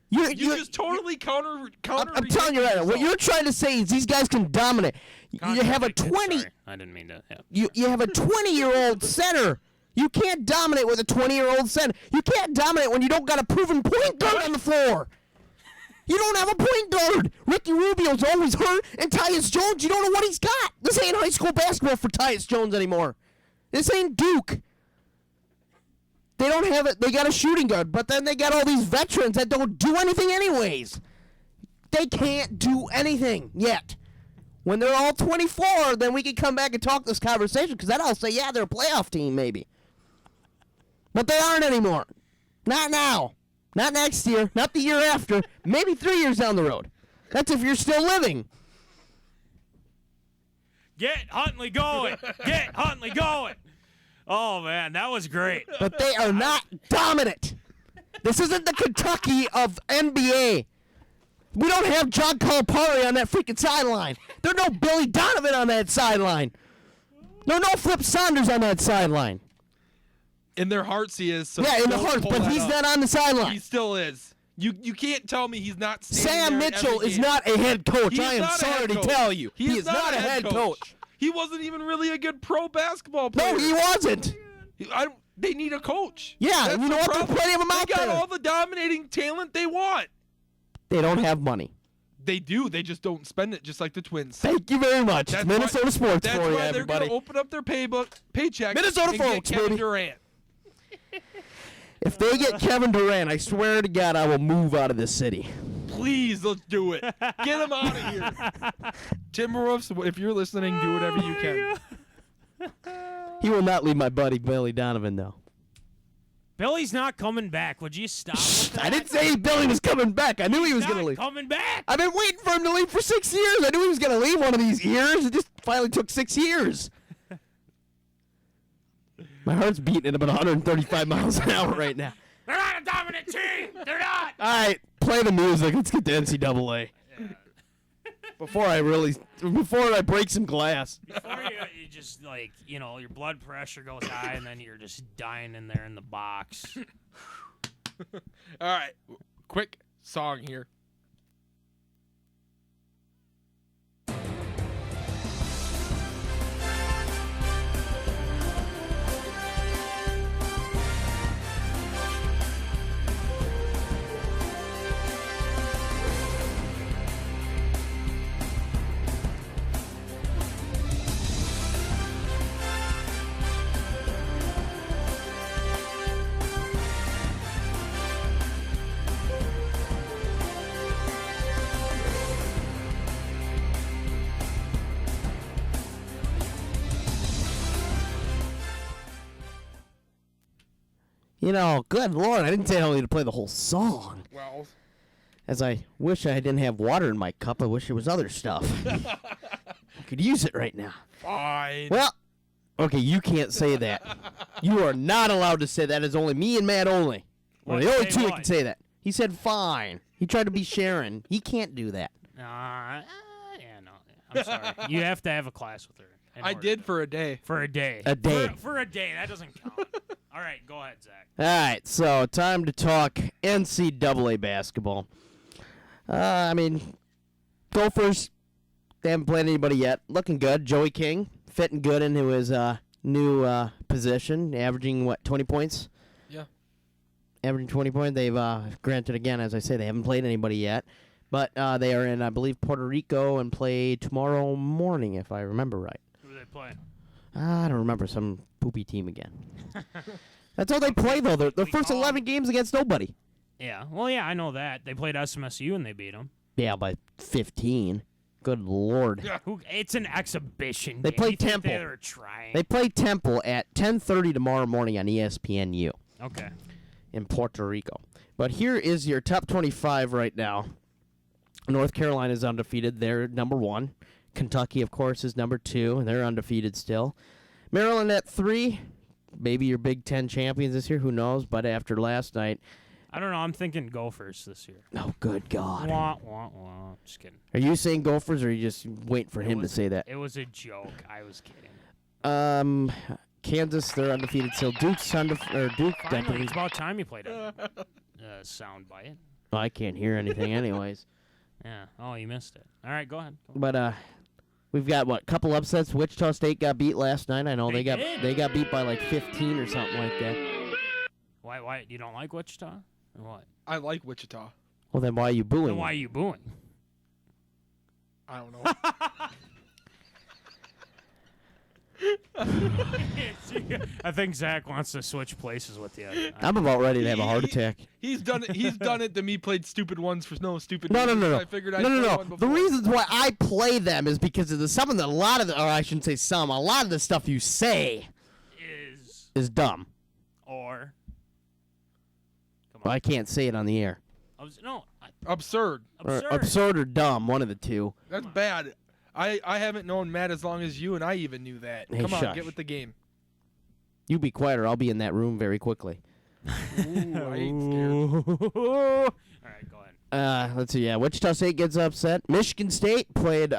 You're You just totally counter. I'm telling you right now, what you're trying to say is these guys can dominate. You have a Contradicted, 20. sorry. I didn't mean to. Yeah. You have a 20-year-old center. You can't dominate with a 20-year-old center. You can't dominate when you don't got a proven point guard on the floor. You don't have a point guard. Ricky Rubio's always hurt, and Tyus Jones, you don't know what he's got. This ain't high school basketball for Tyus Jones anymore. This ain't Duke. They don't have it. They got a shooting guard, but then they got all these veterans that don't do anything anyways. They can't do anything yet. When they're all 24, then we can come back and talk this conversation, because then I'll say, yeah, they're a playoff team, maybe. But they aren't anymore. Not now. Not next year. Not the year after. Maybe 3 years down the road. That's if you're still living. Get Huntley going. Get Huntley going. Oh, man, that was great. But they are not dominant. This isn't the Kentucky of NBA. We don't have John Calipari on that freaking sideline. There's no Billy Donovan on that sideline. There's no Flip Saunders on that sideline. In their hearts, he is. So Yeah, in the don't heart, pull but that he's up. not on the sideline. He still is. You can't tell me he's not standing Sam there in Mitchell every is game. not a head coach. He I is am not a sorry head to coach. tell you. He is not a head coach. He wasn't even really a good pro basketball player. No, he wasn't. They need a coach. Yeah, That's and you know the what? There's problem. plenty of them out They got there. all the dominating talent they want. They don't have money. They do. They just don't spend it, just like the Twins. Thank you very much. That's Minnesota why, sports that's for you, why they're everybody. going to open up their paycheck. Minnesota and folks, get Kevin baby. Durant. If they get Kevin Durant, I swear to God, I will move out of this city. Please, let's do it. Get him out of here. Timberwolves, if you're listening, do whatever you can. He will not leave my buddy Billy Donovan, though. Billy's not coming back. Would you stop with that? I didn't say Billy was coming back. I knew he was going to Not leave. coming back. I've been waiting for him to leave for 6 years. I knew he was going to leave one of these years. It just finally took 6 years. My heart's beating at about 135 miles an hour right now. They're not a dominant team. They're not. All right, play the music. Let's get to NCAA. Before I break some glass. Before you just, like, your blood pressure goes high and then you're just dying in there in the box. All right. Quick song here. Good Lord, I didn't say I only need to play the whole song. Well, As I wish I didn't have water in my cup, I wish it was other stuff. I could use it right now. fine. Well, okay, you can't say that. You are not allowed to say that. It's only me and Matt only. We're What? the only Say two that what? can say that. He said fine. He tried to be Sharon. He can't do that. Yeah, no. I'm sorry. You have to have a class with her. in I order did to- for a day. For a day. A day. For a day. That doesn't count. All right, go ahead, Zach. All right, so time to talk NCAA basketball. Gophers, they haven't played anybody yet. Looking good. Joey King fitting good into his new position, averaging, 20 points? Yeah. Averaging 20 points. They've, granted, again, as I say, they haven't played anybody yet. But they are in, I believe, Puerto Rico and play tomorrow morning, if I remember right. Who are they playing? I don't remember. Some poopy team again. That's all they play, though. Their We first call 11 games against nobody. Yeah. Well, yeah, I know that. They played SMSU and they beat them. Yeah, by 15. Good Lord. It's an exhibition They game. play You think Temple. They were trying. They play Temple at 10:30 tomorrow morning on ESPNU Okay. in Puerto Rico. But here is your top 25 right now. North Carolina is undefeated. They're number 1. Kentucky, of course, is number 2. They're undefeated still. Maryland at 3. Maybe your Big Ten champions this year. Who knows? But after last night, I don't know. I'm thinking Gophers this year. oh, good God. Wah, wah, wah. Just kidding. Are you saying Gophers, or are you just waiting for him to was- say that? It was a joke. I was kidding. Kansas, they're undefeated still. Duke's undefeated. Duke, I Finally, believe. it's about time you played a sound bite. Oh, I can't hear anything anyways. Yeah. Oh, you missed it. All right, go ahead. But we've got couple upsets. Wichita State got beat last night. I know They they did? got beat by like 15 or something like that. Why? You don't like Wichita? Or what? I like Wichita. Well, then why are you booing? Then why are you booing? I don't know. I think Zach wants to switch places with you. I'm about ready to have a heart attack. He's done it. He's done it to me. Played stupid ones for no stupid. No. reasons. I figured I'd play one The before. reasons why I play them is because of some of the, a lot of the, or I shouldn't say some, a lot of the stuff you say is dumb. Or Well, I can't say it on the air. Absurd. Or absurd or dumb, one of the two. That's bad. I haven't known Matt as long as you, and I even knew that. Hey, Come on, shush. get with the game. You be quiet or I'll be in that room very quickly. Ooh, I ain't scared. All right, go ahead. Let's see. Yeah, Wichita State gets upset. Michigan State played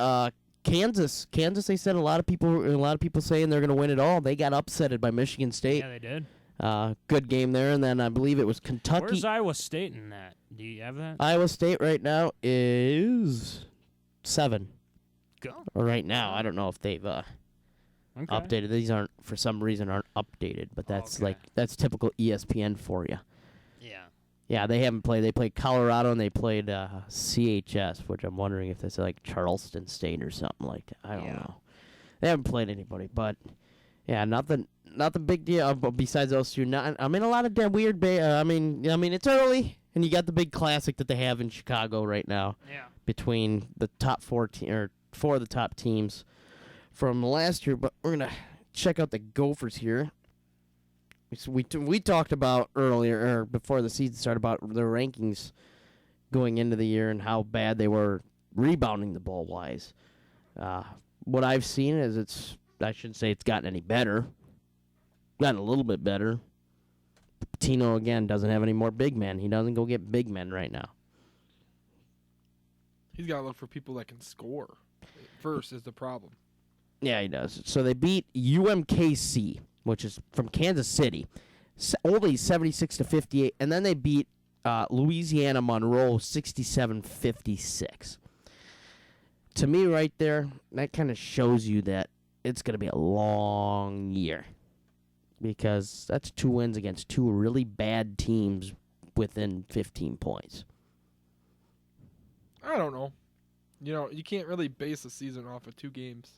Kansas. Kansas. They said a lot of people saying they're going to win it all. They got upsetted by Michigan State. Yeah, they did. Good game there, and then I believe it was Kentucky. Where's Iowa State in that? Do you have that? Iowa State right now is 7. Go. Or right now, I don't know if they've Okay. updated. These aren't for some reason aren't updated, but that's Okay. that's typical ESPN for you. Yeah. Yeah, they haven't played. They played Colorado and they played CHS, which I'm wondering if that's like Charleston State or something like that. I don't know. They haven't played anybody, but yeah, nothing big deal. Besides those two, I mean, a lot of damn weird. I mean, it's early, and you got the big classic that they have in Chicago right now Yeah. between the top 4 or 4 of the top teams from last year. But we're gonna check out the Gophers here. We talked about earlier or before the season started about their rankings going into the year and how bad they were rebounding the ball wise. What I've seen is I shouldn't say it's gotten any better. Gotten a little bit better. Tino again doesn't have any more big men. He doesn't go get big men right now. He's got to look for people that can score. First is the problem. Yeah, he does. So they beat UMKC, which is from Kansas City, only 76-58, and then they beat Louisiana Monroe 67-56. To me, right there, that kind of shows you that it's going to be a long year because that's 2 wins against 2 really bad teams within 15 points. I don't know. You can't really base a season off of 2 games.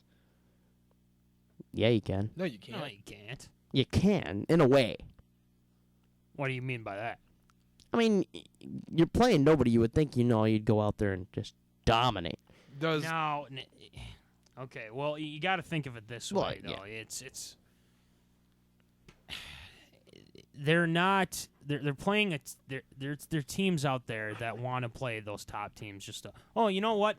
Yeah, you can. No, you can't. No, you can't. You can, in a way. What do you mean by that? I mean, you're playing nobody. You would think, you'd go out there and just dominate. No. Okay. Well, you got to think of it this way, though. Yeah. It's. They're not. They're playing. They're teams out there that want to play those top teams. Just you know what?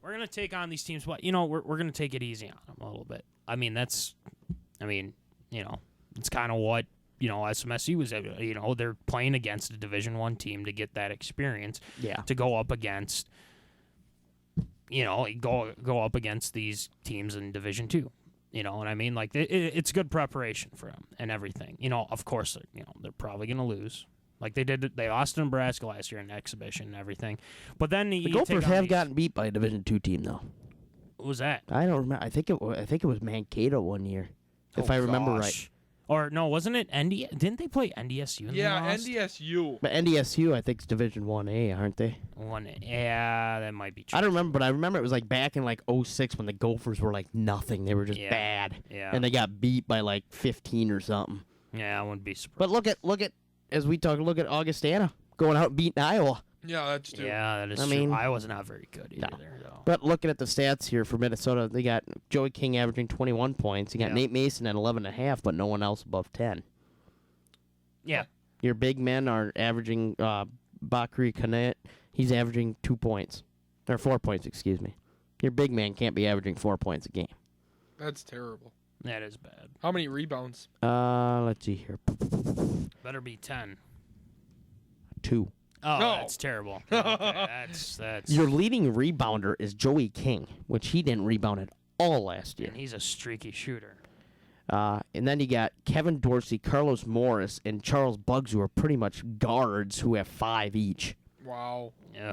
We're gonna take on these teams. What we're gonna take it easy on them a little bit. It's kind of what SMSU was. They're playing against a Division I team to get that experience. Yeah. To go up against. Go up against these teams in Division II. You know what I mean? Like it's good preparation for them and everything. Of course, they're probably gonna lose. Like they lost to Nebraska last year in the exhibition and everything. But then The Gophers have gotten beat by a Division II team, though. What was that? I don't remember. I think it was Mankato one year, if I remember right. Or no, wasn't it Didn't they play NDSU? Yeah, NDSU. But NDSU, I think, is Division 1A, aren't they? Yeah, that might be true. I don't remember, but I remember it was like back in like 06 when the Gophers were like nothing. They were just bad. Yeah. And they got beat by like 15 or something. Yeah, I wouldn't be surprised. But look at as we talk, look at Augustana going out and beating Iowa. Yeah, that's true. Yeah, that is I true. mean, Iowa's not very good either. no. Though. But looking at the stats here for Minnesota, they got Joey King averaging 21 points. You got Nate Mason at 11.5, but no one else above 10. Yeah. Your big men are averaging Bakri Kanet. He's averaging 2 points. Or 4 points, excuse me. Your big man can't be averaging 4 points a game. That's terrible. That is bad. How many rebounds? Let's see here. Better be 10. 2. Oh, No. that's terrible. Okay, that's. Your leading rebounder is Joey King, which he didn't rebound at all last year. And he's a streaky shooter. And then you got Kevin Dorsey, Carlos Morris, and Charles Buggs, who are pretty much guards who have 5 each. Wow. Yeah.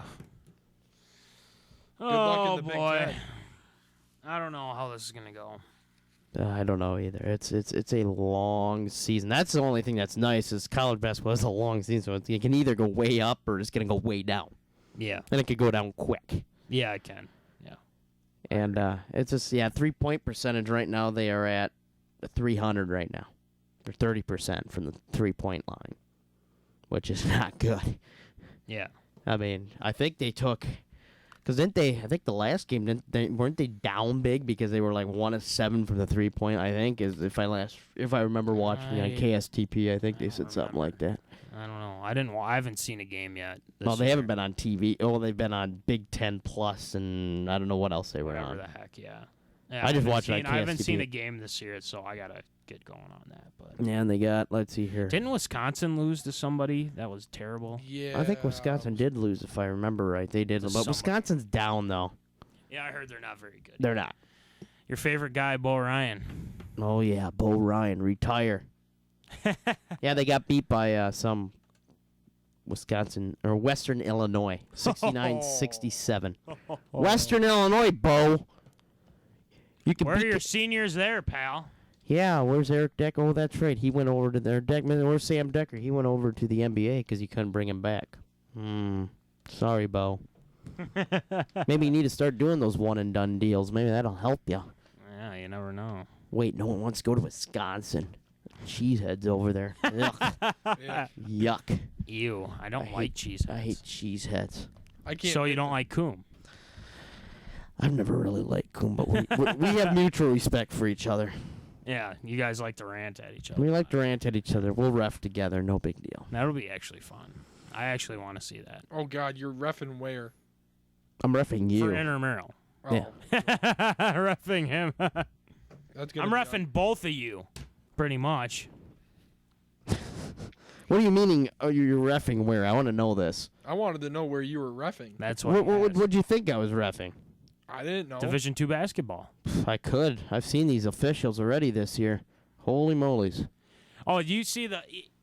Good luck in the Big boy. Ten. I don't know how this is gonna go. I don't know either. It's a long season. That's the only thing that's nice is college basketball is a long season, so it can either go way up or it's gonna go way down, Yeah. and it could go down quick. Yeah, I can. Yeah. And it's just 3-point percentage right now. They are at 300 right now. They're 30% from the 3-point line, which is not good. Yeah. I mean, I think they took, because didn't they? I think the last game weren't they down big because they were like 1 of 7 from the 3-point. I think is if I remember watching on KSTP, I think they said something like that. I don't know. I haven't seen a game yet. Well, they haven't been on TV. Oh, they've been on Big Ten Plus, and I don't know what else they were Whatever on. the heck, yeah. I just watched it on I haven't KSTP. seen a game this year, so I gotta get going on that. But Yeah, and they got. Let's see here. didn't Wisconsin lose to somebody? That was terrible. Yeah. I think Wisconsin did lose, if I remember right. They did, but Somebody. Wisconsin's down though. Yeah, I heard they're not very good. They're not. Your favorite guy, Bo Ryan. Oh yeah, Bo Ryan, retire. Yeah, they got beat by some Wisconsin or Western Illinois, 69-67. Western Illinois, Bo. You can Where are beat your the- seniors there, pal? Yeah, where's Eric Decker? Oh, that's right. He went over to their Deckman. Where's Sam Decker? He went over to the NBA because you couldn't bring him back. Sorry, Bo. Maybe you need to start doing those one-and-done deals. Maybe that'll help you. Yeah, you never know. Wait, no one wants to go to Wisconsin. Cheeseheads over there. Yuck. Yeah. Yuck. Ew, I don't I like cheese. I hate cheeseheads. I can't. So you don't like Coom? I've never really liked Coon, but we have mutual respect for each other. Yeah, you guys like to rant at each other. We like to rant at each other. We'll ref together. No big deal. That'll be actually fun. I actually want to see that. Oh God, you're reffing where? I'm refing you. For intramural. Oh, Yeah. Reffing him. that's gonna. I'm be reffing both of you, pretty much. What are you meaning? Oh, you're reffing where? I want to know this. I wanted to know where you were reffing. That's what. What'd you think I was reffing? I didn't know. Division II basketball. I could. I've seen these officials already this year. Holy moly's. Oh, you see the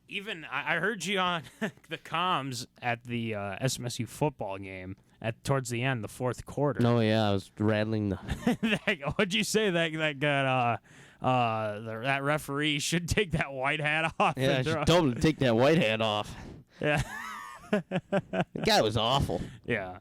even I heard you on the comms at the SMSU football game at towards the end, the fourth quarter. No, yeah, I was rattling the. What'd you say that got that referee should take that white hat off? Yeah, I and should throw- told him to take that white hat off. Yeah. The guy was awful. Yeah.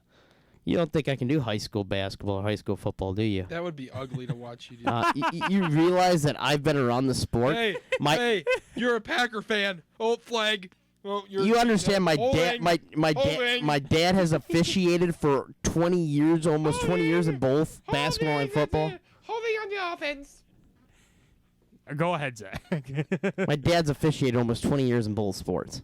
You don't think I can do high school basketball or high school football, do you? That would be ugly to watch you do. You realize that I've been around the sport. Hey, hey, you're a Packer fan. Oh, flag. Well, You understand my dad? My dad has officiated for 20 years, almost 20 years in both basketball and football. Holding on the offense. Go ahead, Zach. My dad's officiated almost 20 years in both sports.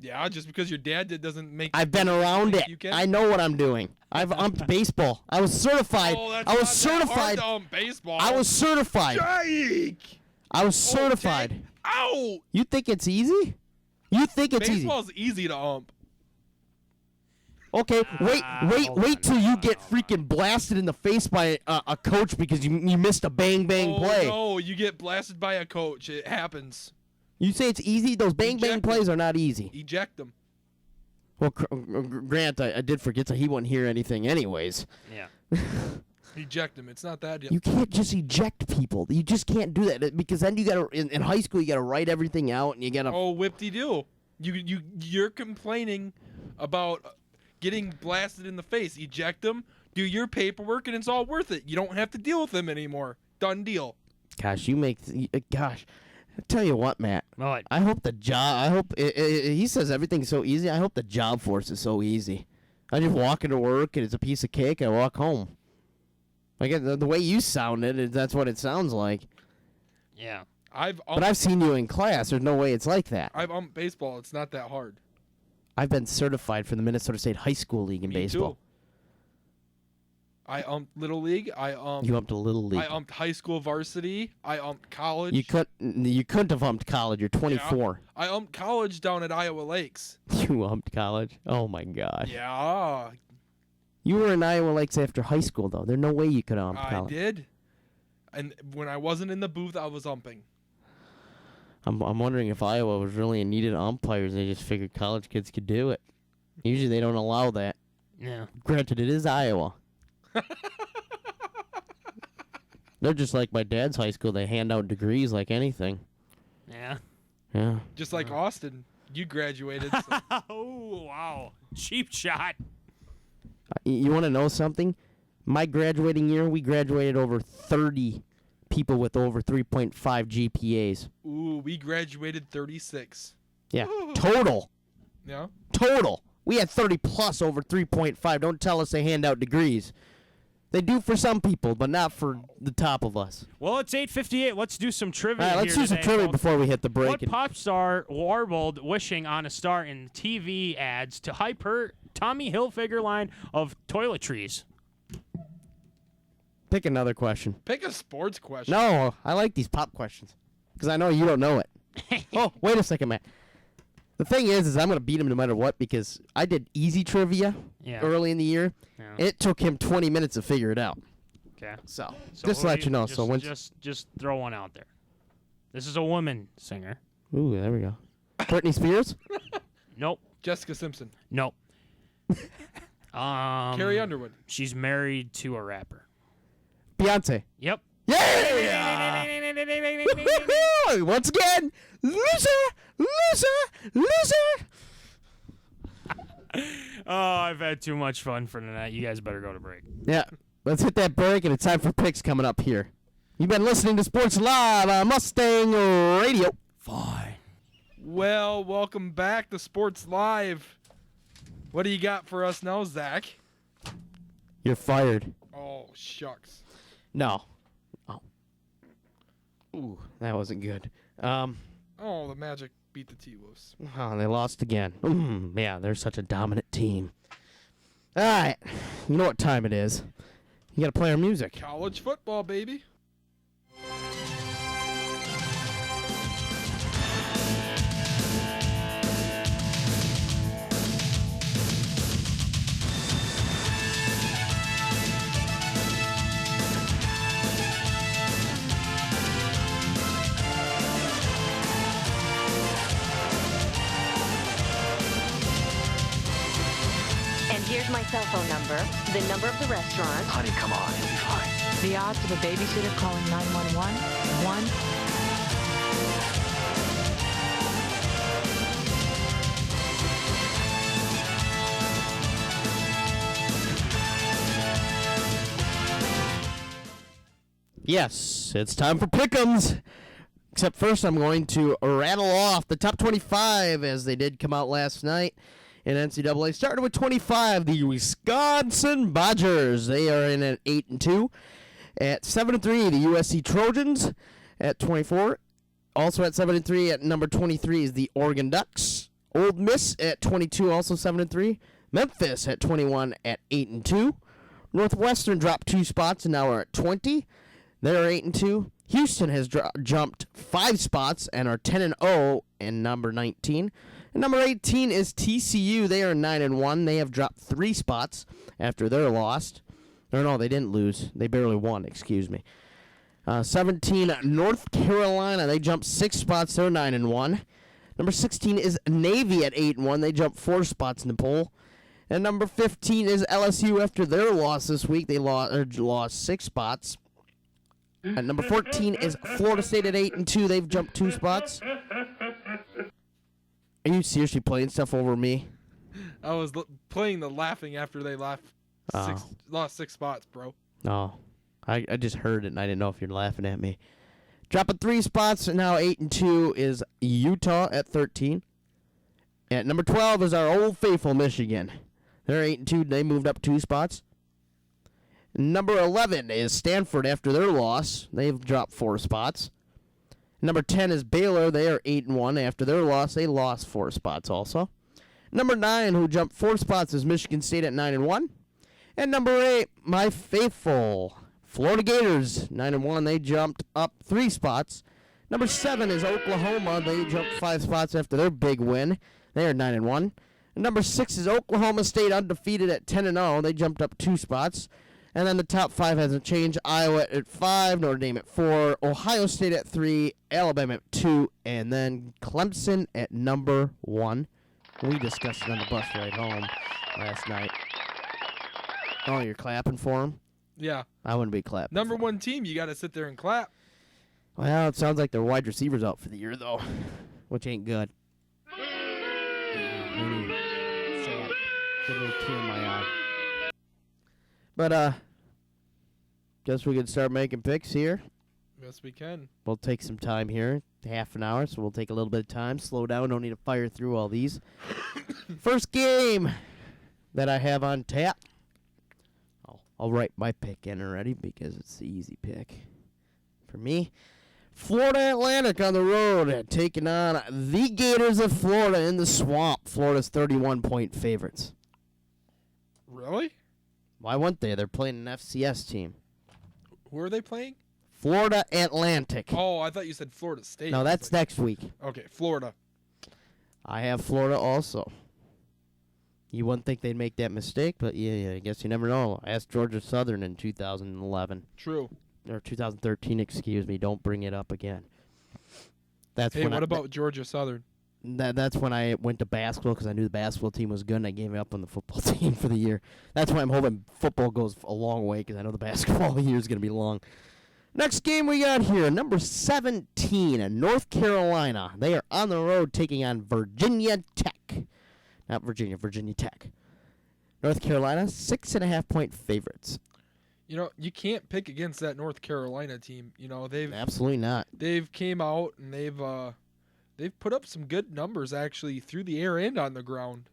Yeah, just because your dad did doesn't make. I've been around think it. you can? I know what I'm doing. I've umped baseball. I was certified. Oh, that's I was not that hard certified. to ump baseball. I was certified. Jake. I was certified. Okay. Ow! You think it's easy? You think it's easy? Baseball's easy to ump. Okay, wait hold on, till you hold get on. freaking blasted in the face by a coach because you missed a bang Oh play. no, you get blasted by a coach. It happens. You say it's easy? Those bang Eject him. plays are not easy. Eject them. Well, Grant, I did forget that he wouldn't hear anything anyways. Yeah. Eject them. It's not that. You can't just eject people. You just can't do that because then you gotta in high school you gotta write everything out and you gotta. Oh, whip-de-doo. You're complaining about getting blasted in the face. Eject them. Do your paperwork, and it's all worth it. You don't have to deal with them anymore. Done deal. Gosh, you make. Gosh, I tell you what, Matt. Well, I hope the job. I hope he says everything's so easy. I hope the job force is so easy. I just walk into work and it's a piece of cake. I walk home. Like the way you sounded, that's what it sounds like. yeah. But I've seen you in class. There's no way it's like that. I've umped baseball. It's not that hard. I've been certified for the Minnesota State High School League in Me baseball. too. I umped Little League. I You umped a little league. I umped high school varsity. I umped college. You couldn't have umped college. You're 24. I umped college down at Iowa Lakes. You umped college. Oh my gosh. Yeah, You were in Iowa Lakes after high school though. There's no way you could have umped I college. did. And when I wasn't in the booth, I was umping. I'm wondering if Iowa was really in need of umpires. They just figured college kids could do it. Usually they don't allow that. Yeah. Granted, it is Iowa. They're just like my dad's high school. They hand out degrees like anything. Yeah. Yeah. Just like Austin. You graduated. So. Oh, wow. Cheap shot. You want to know something? My graduating year, we graduated over 30 people with over 3.5 GPAs. Ooh, we graduated 36. Yeah, total. Yeah. Total. We had 30 plus over 3.5. Don't tell us they hand out degrees. They do for some people, but not for the top of us. Well, it's 8:58. Let's do some trivia. All right, let's here do some today, trivia folks. before we hit the break. What pop star warbled wishing on a star in TV ads to hype her Tommy Hilfiger line of toiletries? Pick another question. Pick a sports question. No, I like these pop questions because I know you don't know it. Oh, wait a second, Matt. The thing is I'm going to beat him no matter what because I did easy trivia early in the year. Yeah. It took him 20 minutes to figure it out. Okay. So just who to let you know. Just, So once, just throw one out there. This is a woman singer. ooh, there we go. Britney Spears. Nope. Jessica Simpson. Nope. Carrie Underwood. She's married to a rapper. Beyonce. Yep. Yeah! Woo-hoo! Once again, loser, loser, loser. Oh, I've had too much fun for tonight. You guys better go to break. Yeah, let's hit that break, and it's time for picks coming up here. You've been listening to Sports Live on Mustang Radio. Fine. Well, welcome back to Sports Live. What do you got for us now, Zach? You're fired. Oh, shucks. No. Oh. Ooh, that wasn't good. Oh, the Magic beat the T-Wolves. Oh, they lost again. Yeah, they're such a dominant team. All right, you know what time it is. You got to play our music. College football, baby. Here's my cell phone number, the number of the restaurant. Honey, come on, you'll be fine. The odds of a babysitter calling 911, 1. Yes, it's time for Pick'ems. Except first, I'm going to rattle off the top 25 as they did come out last night in NCAA. Starting with 25, the Wisconsin Badgers. They are in at 8-2. At 7-3, the USC Trojans at 24. Also at 7-3 at number 23 is the Oregon Ducks. Old Miss at 22, also 7-3. Memphis at 21 at 8-2. Northwestern dropped 2 spots and now are at 20. They're 8-2. Houston has jumped 5 spots and are 10-0 in number 19. And number 18 is TCU. They are 9-1. They have dropped 3 spots after their loss. Or no, they didn't lose. They barely won, excuse me. 17, North Carolina. They jumped 6 spots. They're 9-1. Number 16 is Navy at 8-1. They jumped 4 spots in the poll. And number 15 is LSU. After their loss this week, they lost 6 spots. And number 14 is Florida State at 8-2. They've jumped 2 spots. Are you seriously playing stuff over me? I was playing the laughing after they lost 6 spots, bro. No. I just heard it, and I didn't know if you're laughing at me. Dropping 3 spots, and now 8-2 is Utah at 13. At number 12 is our old faithful Michigan. They're 8-2. They moved up 2 spots. Number 11 is Stanford after their loss. They've dropped 4 spots. Number 10 is Baylor. They are 8-1. After their loss, they lost 4 spots also. Number 9, who jumped 4 spots, is Michigan State at 9-1. And number 8, my faithful Florida Gators, 9-1. They jumped up 3 spots. Number 7 is Oklahoma. They jumped 5 spots after their big win. They are 9-1. And number 6 is Oklahoma State, undefeated at 10-0. They jumped up 2 spots. And then the top 5 hasn't changed. Iowa at 5, Notre Dame at 4, Ohio State at 3, Alabama at 2, and then Clemson at number 1. We discussed it on the bus ride home last night. Oh, you're clapping for them? Yeah. I wouldn't be clapping. Number 1 team, you got to sit there and clap. Well, it sounds like their wide receivers out for the year, though, which ain't good. Sad. Get a little tear in my eye. But, guess we can start making picks here. Yes, we can. We'll take some time here, half an hour, so we'll take a little bit of time. Slow down, don't need to fire through all these. First game that I have on tap. I'll write my pick in already because it's the easy pick for me. Florida Atlantic on the road, taking on the Gators of Florida in the Swamp. Florida's 31-point favorites. Really? Why wouldn't they? They're playing an FCS team. Who are they playing? Florida Atlantic. Oh, I thought you said Florida State. No, that's next week. Okay, Florida. I have Florida also. You wouldn't think they'd make that mistake, but yeah, I guess you never know. I asked Georgia Southern in 2011. True. Or 2013, excuse me. Don't bring it up again. That's Hey, when what about Georgia Southern? That's when I went to basketball because I knew the basketball team was good and I gave up on the football team for the year. That's why I'm hoping football goes a long way because I know the basketball year is going to be long. Next game we got here, number 17 in North Carolina. They are on the road taking on Virginia Tech. Not Virginia, Virginia Tech. North Carolina, 6.5-point favorites. You know, you can't pick against that North Carolina team. You know, Absolutely not. they've came out and they've put up some good numbers actually through the air and on the ground.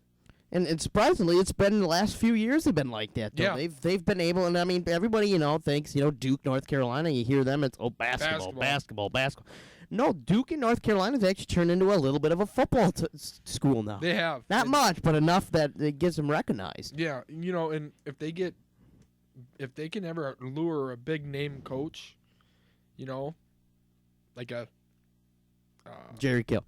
And surprisingly, it's been the last few years have been like that. Though. Yeah. They've been able, and I mean, everybody, thinks, Duke, North Carolina, you hear them, it's, basketball. No, Duke and North Carolina's actually turned into a little bit of a football school now. They have. Not And- much, but enough that it gets them recognized. Yeah, and if they can ever lure a big name coach, like a Jerry Kill.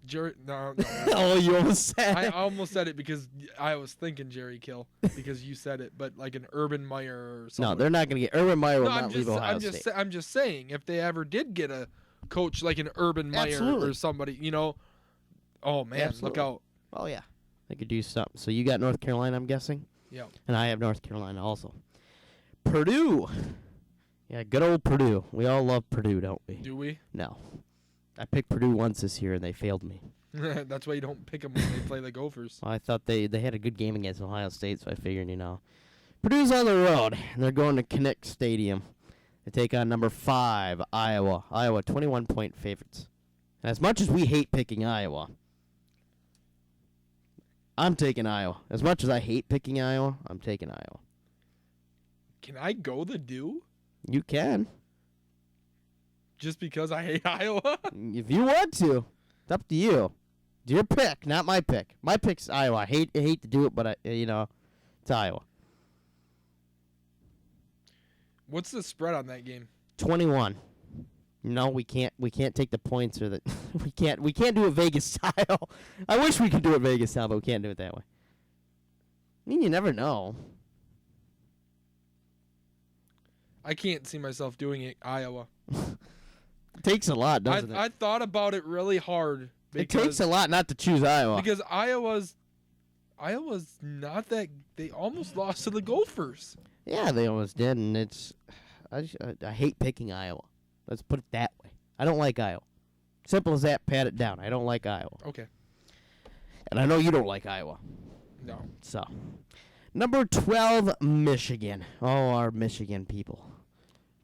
no. Oh, you almost said I it. almost said it because I was thinking Jerry Kill because you said it, but like an Urban Meyer or something. No, they're not going to get. Urban Meyer will No, not leave Ohio State. I'm just saying if they ever did get a coach like an Urban Meyer Absolutely. or somebody, oh man, Absolutely. look out. Oh, yeah. They could do something. So you got North Carolina, I'm guessing? Yeah. And I have North Carolina also. Purdue. Yeah, good old Purdue. We all love Purdue, don't we? Do we? No. I picked Purdue once this year, and they failed me. That's why you don't pick them when they play the Gophers. Well, I thought they had a good game against Ohio State, so I figured, Purdue's on the road, and they're going to Kinnick Stadium. They take on number 5, Iowa. Iowa, 21-point favorites. And as much as we hate picking Iowa, I'm taking Iowa. As much as I hate picking Iowa, I'm taking Iowa. Can I go the do You can. just because I hate Iowa? If you want to. It's up to you. It's your pick, not my pick. My pick's Iowa. I hate to do it, but it's Iowa. What's the spread on that game? 21. No, we can't take the points or the we can't do it Vegas style. I wish we could do it Vegas style, but we can't do it that way. I mean, you never know. I can't see myself doing it Iowa. It takes a lot, doesn't it? I thought about it really hard. It takes a lot not to choose Iowa. Because Iowa's not that. They almost lost to the Gophers. Yeah, they almost did, and I hate picking Iowa. Let's put it that way. I don't like Iowa. Simple as that. Pat it down. I don't like Iowa, Okay. and I know you don't like Iowa. No. So, number 12, Michigan. Oh, our Michigan people.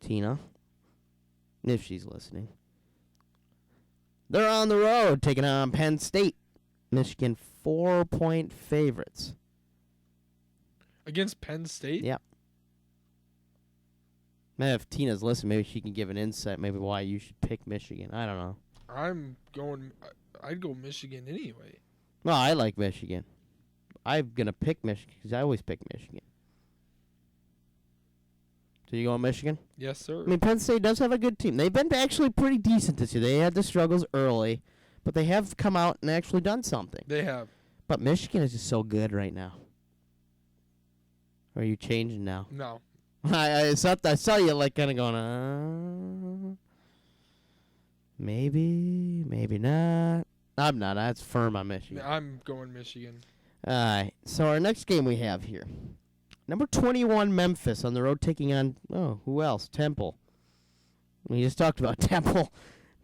Tina, if she's listening. They're on the road taking on Penn State. Michigan 4-point favorites. Against Penn State? Yep. Maybe if Tina's listening, maybe she can give an insight maybe why you should pick Michigan. I don't know. I'd go Michigan anyway. Well, I like Michigan. I'm going to pick Michigan because I always pick Michigan. So you going Michigan? Yes, sir. I mean, Penn State does have a good team. They've been actually pretty decent this year. They had the struggles early, but they have come out and actually done something. They have. But Michigan is just so good right now. Or are you changing now? No. I saw you like kind of going, maybe not. I'm not. That's firm on Michigan. I'm going Michigan. All right. So our next game we have here, number 21 Memphis on the road taking on who else? Temple. We just talked about Temple,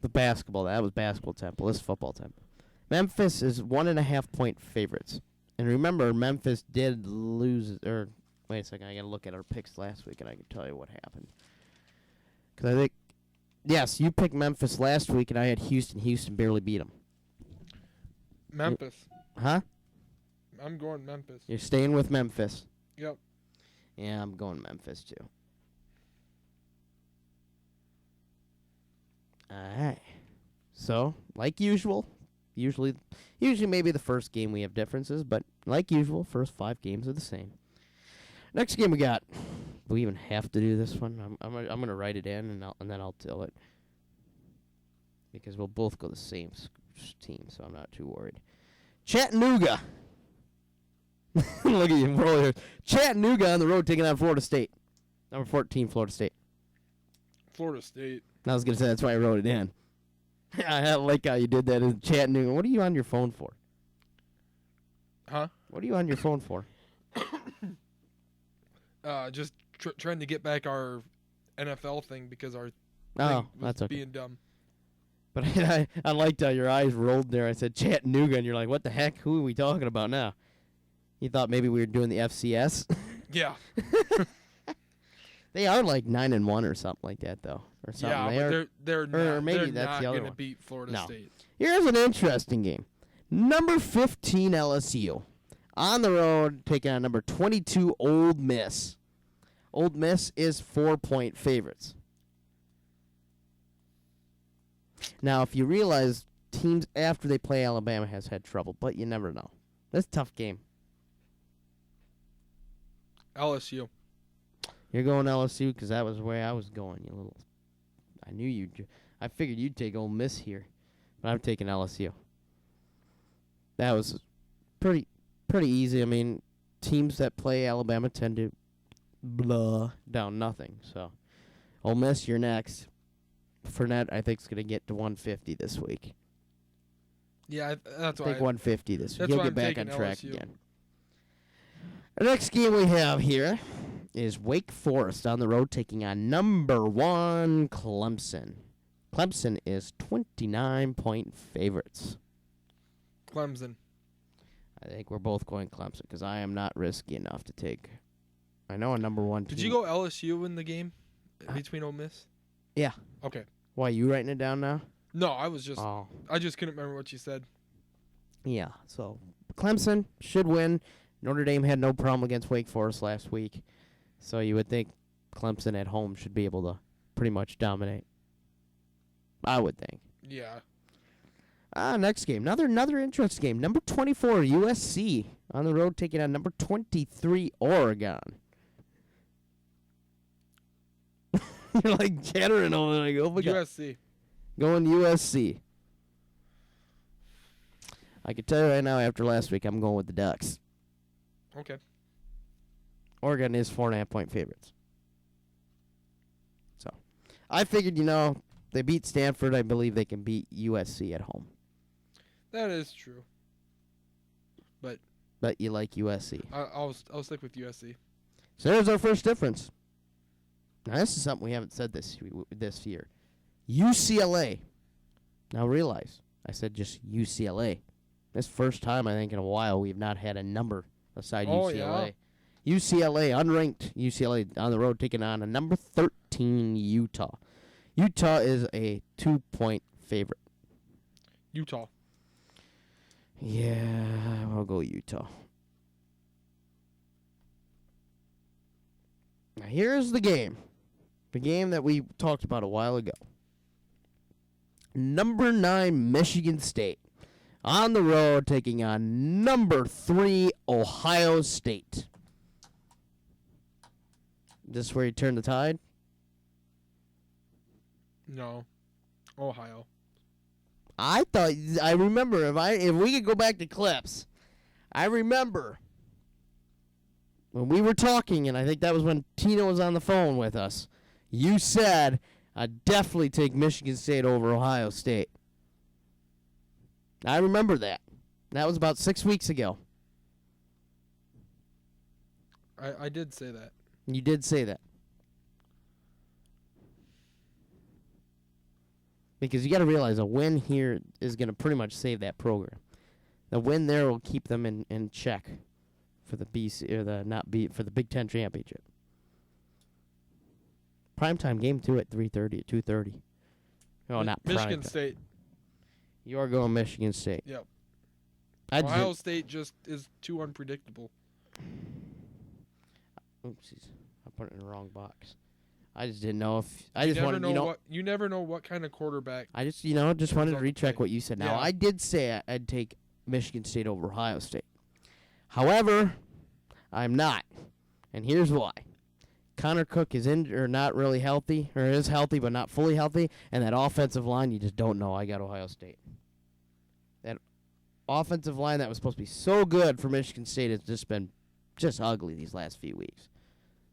the basketball. That was basketball Temple. This is football Temple. Memphis is 1.5-point favorites, and remember Memphis did lose. Or wait a second, I gotta look at our picks last week, and I can tell you what happened. Because I think, yes, you picked Memphis last week, and I had Houston. Houston barely beat them. Memphis. Huh? I'm going Memphis. You're staying with Memphis. Yep. Yeah, I'm going Memphis, too. All right. So, like usual, usually maybe the first game we have differences, but like usual, first 5 games are the same. Next game we got. Do we even have to do this one? I'm gonna write it in and then I'll tell it because we'll both go the same team, so I'm not too worried. Chattanooga. Look at you, roll here. Chattanooga on the road taking on Florida State. Number 14, Florida State. Florida State. I was gonna say that's why I wrote it in. I like how you did that in Chattanooga. What are you on your phone for? Huh? What are you on your phone for? Just trying to get back our NFL thing because our Oh, thing was that's okay. being dumb. But I liked how your eyes rolled there. I said Chattanooga, and you're like, what the heck? Who are we talking about now? You thought maybe we were doing the FCS? Yeah. They are like 9-1 or something like that, though, or something. Yeah, They but are. they're or not, maybe they're that's not the other gonna one. beat Florida No. State. Here's an interesting game. Number 15 LSU on the road taking on number 22 Ole Miss. Ole Miss is 4-point favorites. Now, if you realize teams after they play Alabama has had trouble, but you never know. That's a tough game. LSU. You're going LSU because that was where I was going. You little. I knew you'd. I figured you'd take Ole Miss here, but I'm taking LSU. That was pretty easy. I mean, teams that play Alabama tend to blah down nothing. So, Ole Miss, you're next. Fournette, I think, is going to get to 150 this week. Yeah, that's I why. think 150 this week. that's He'll why get I'm back on taking track LSU. again. The next game we have here is Wake Forest on the road taking on number 1 Clemson. Clemson is 29-point favorites. Clemson. I think we're both going Clemson because I am not risky enough to take. I know a number 1 team. Did you go LSU in the game between Ole Miss? Yeah. Okay. Why, you writing it down now? No, I was just. Oh. I just couldn't remember what you said. Yeah, so Clemson should win. Notre Dame had no problem against Wake Forest last week. So you would think Clemson at home should be able to pretty much dominate. I would think. Yeah. Next game. Another interesting game. Number 24, USC on the road taking on number 23, Oregon. You're like chattering over there. Like, oh my God. USC. Going USC. I can tell you right now, after last week, I'm going with the Ducks. Okay. Oregon is 4.5-point favorites. So, I figured, they beat Stanford. I believe they can beat USC at home. That is true. But you like USC. I'll stick with USC. So there's our first difference. Now, this is something we haven't said this year. UCLA. Now, realize, I said just UCLA. This first time, I think, in a while, we've not had a number aside UCLA. Yeah. UCLA, unranked UCLA on the road taking on a number 13 Utah. Utah is a 2-point favorite. Utah. Yeah, I'll go Utah. Now, here's the game. The game that we talked about a while ago. Number 9, Michigan State. On the road, taking on number 3, Ohio State. This is where you turn the tide? No. Ohio. I remember if we could go back to clips, I remember when we were talking, and I think that was when Tina was on the phone with us, you said, I'd definitely take Michigan State over Ohio State. I remember that. That was about 6 weeks ago. I did say that. You did say that. Because you got to realize a win here is going to pretty much save that program. The win there will keep them in check for the BC or for the Big Ten championship. primetime game too at 3:30 at 2:30. Oh, not Michigan primetime. State. You are going Michigan State. Yep. I Ohio State just is too unpredictable. Oopsies, I put it in the wrong box. I just didn't know if I You just never wanted know you never know what kind of quarterback. I just just wanted to on the recheck play. what you said. Now Yeah. I did say I'd take Michigan State over Ohio State. However, I'm not, and here's why. Connor Cook is not really healthy, or is healthy but not fully healthy, and that offensive line you just don't know. I got Ohio State. That offensive line that was supposed to be so good for Michigan State has just been ugly these last few weeks.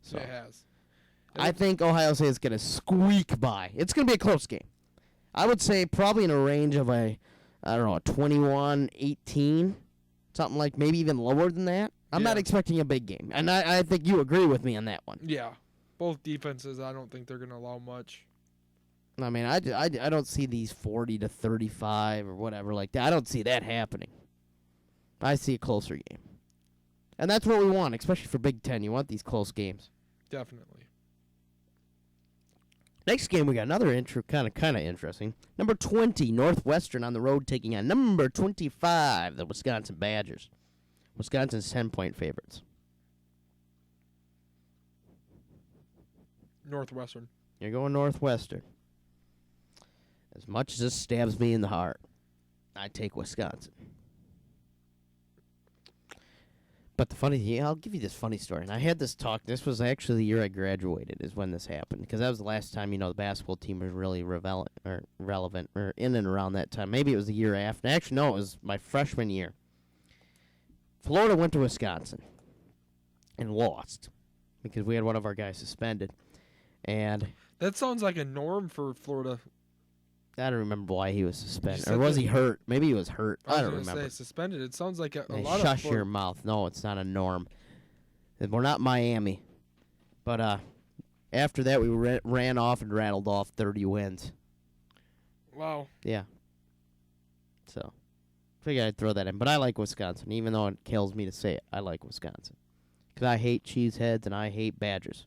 So It has. I think Ohio State is going to squeak by. It's going to be a close game. I would say probably in a range of a 21-18, something like maybe even lower than that. I'm not Yeah. expecting a big game, and I think you agree with me on that one. Yeah. Both defenses, I don't think they're going to allow much. I mean, I don't see these 40-35 or whatever like that. I don't see that happening. I see a closer game. And that's what we want, especially for Big Ten. You want these close games. Definitely. Next game, we got another kind of interesting. Number 20, Northwestern on the road taking on number 25, the Wisconsin Badgers. Wisconsin's 10-point favorites. Northwestern. You're going Northwestern. As much as this stabs me in the heart, I take Wisconsin. But the funny thing, I'll give you this funny story. And I had this talk. This was actually the year I graduated is when this happened. Because that was the last time, the basketball team was really relevant or in and around that time. Maybe it was the year after. Actually, no, it was my freshman year. Florida went to Wisconsin and lost because we had one of our guys suspended. And That sounds like a norm for Florida. I don't remember why he was suspended. said Or was that- he hurt? Maybe he was hurt. I was don't gonna remember. say suspended. It sounds like a Hey, lot shush of your mouth. No, it's not a norm. We're not Miami. But after that, we ran off and rattled off 30 wins. Wow. Yeah. So, figured I'd throw that in. But I like Wisconsin, even though it kills me to say it. I like Wisconsin. Because I hate cheeseheads and I hate Badgers.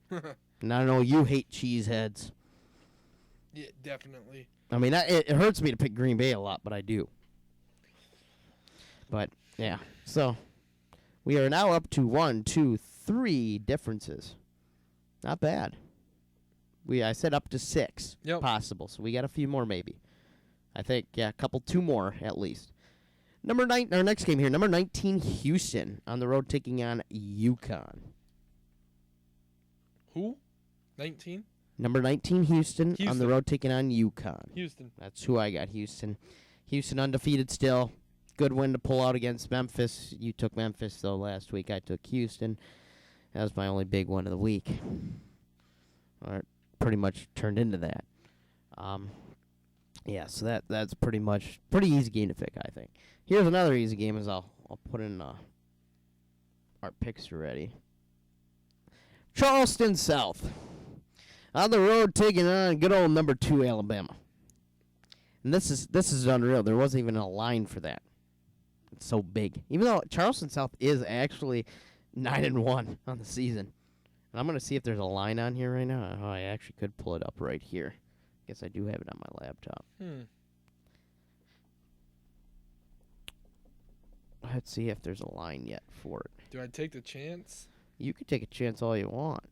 And I know you hate cheeseheads. Yeah, definitely. I mean, it hurts me to pick Green Bay a lot, but I do. But, yeah. So, we are now up to 1, 2, 3 differences. Not bad. I said up to 6 Yep. possible, so we got a few more maybe. I think, yeah, two more at least. Our next game here, number 19, Houston, on the road taking on UConn. Who? 19? Number 19, Houston, on the Houston. road taking on UConn. Houston. That's who I got, Houston. Houston undefeated still. Good win to pull out against Memphis. You took Memphis, though, last week. I took Houston. That was my only big one of the week. Or it pretty much turned into that. Yeah, so that's pretty easy game to pick, I think. Here's another easy game as I'll put in our picks already. Charleston South. On the road taking on good old number 2 Alabama. And this is unreal. There wasn't even a line for that. It's so big. Even though Charleston South is actually 9-1 on the season. And I'm going to see if there's a line on here right now. Oh, I actually could pull it up right here. Guess I do have it on my laptop. Let's see if there's a line yet for it. Do I take the chance? You could take a chance all you want.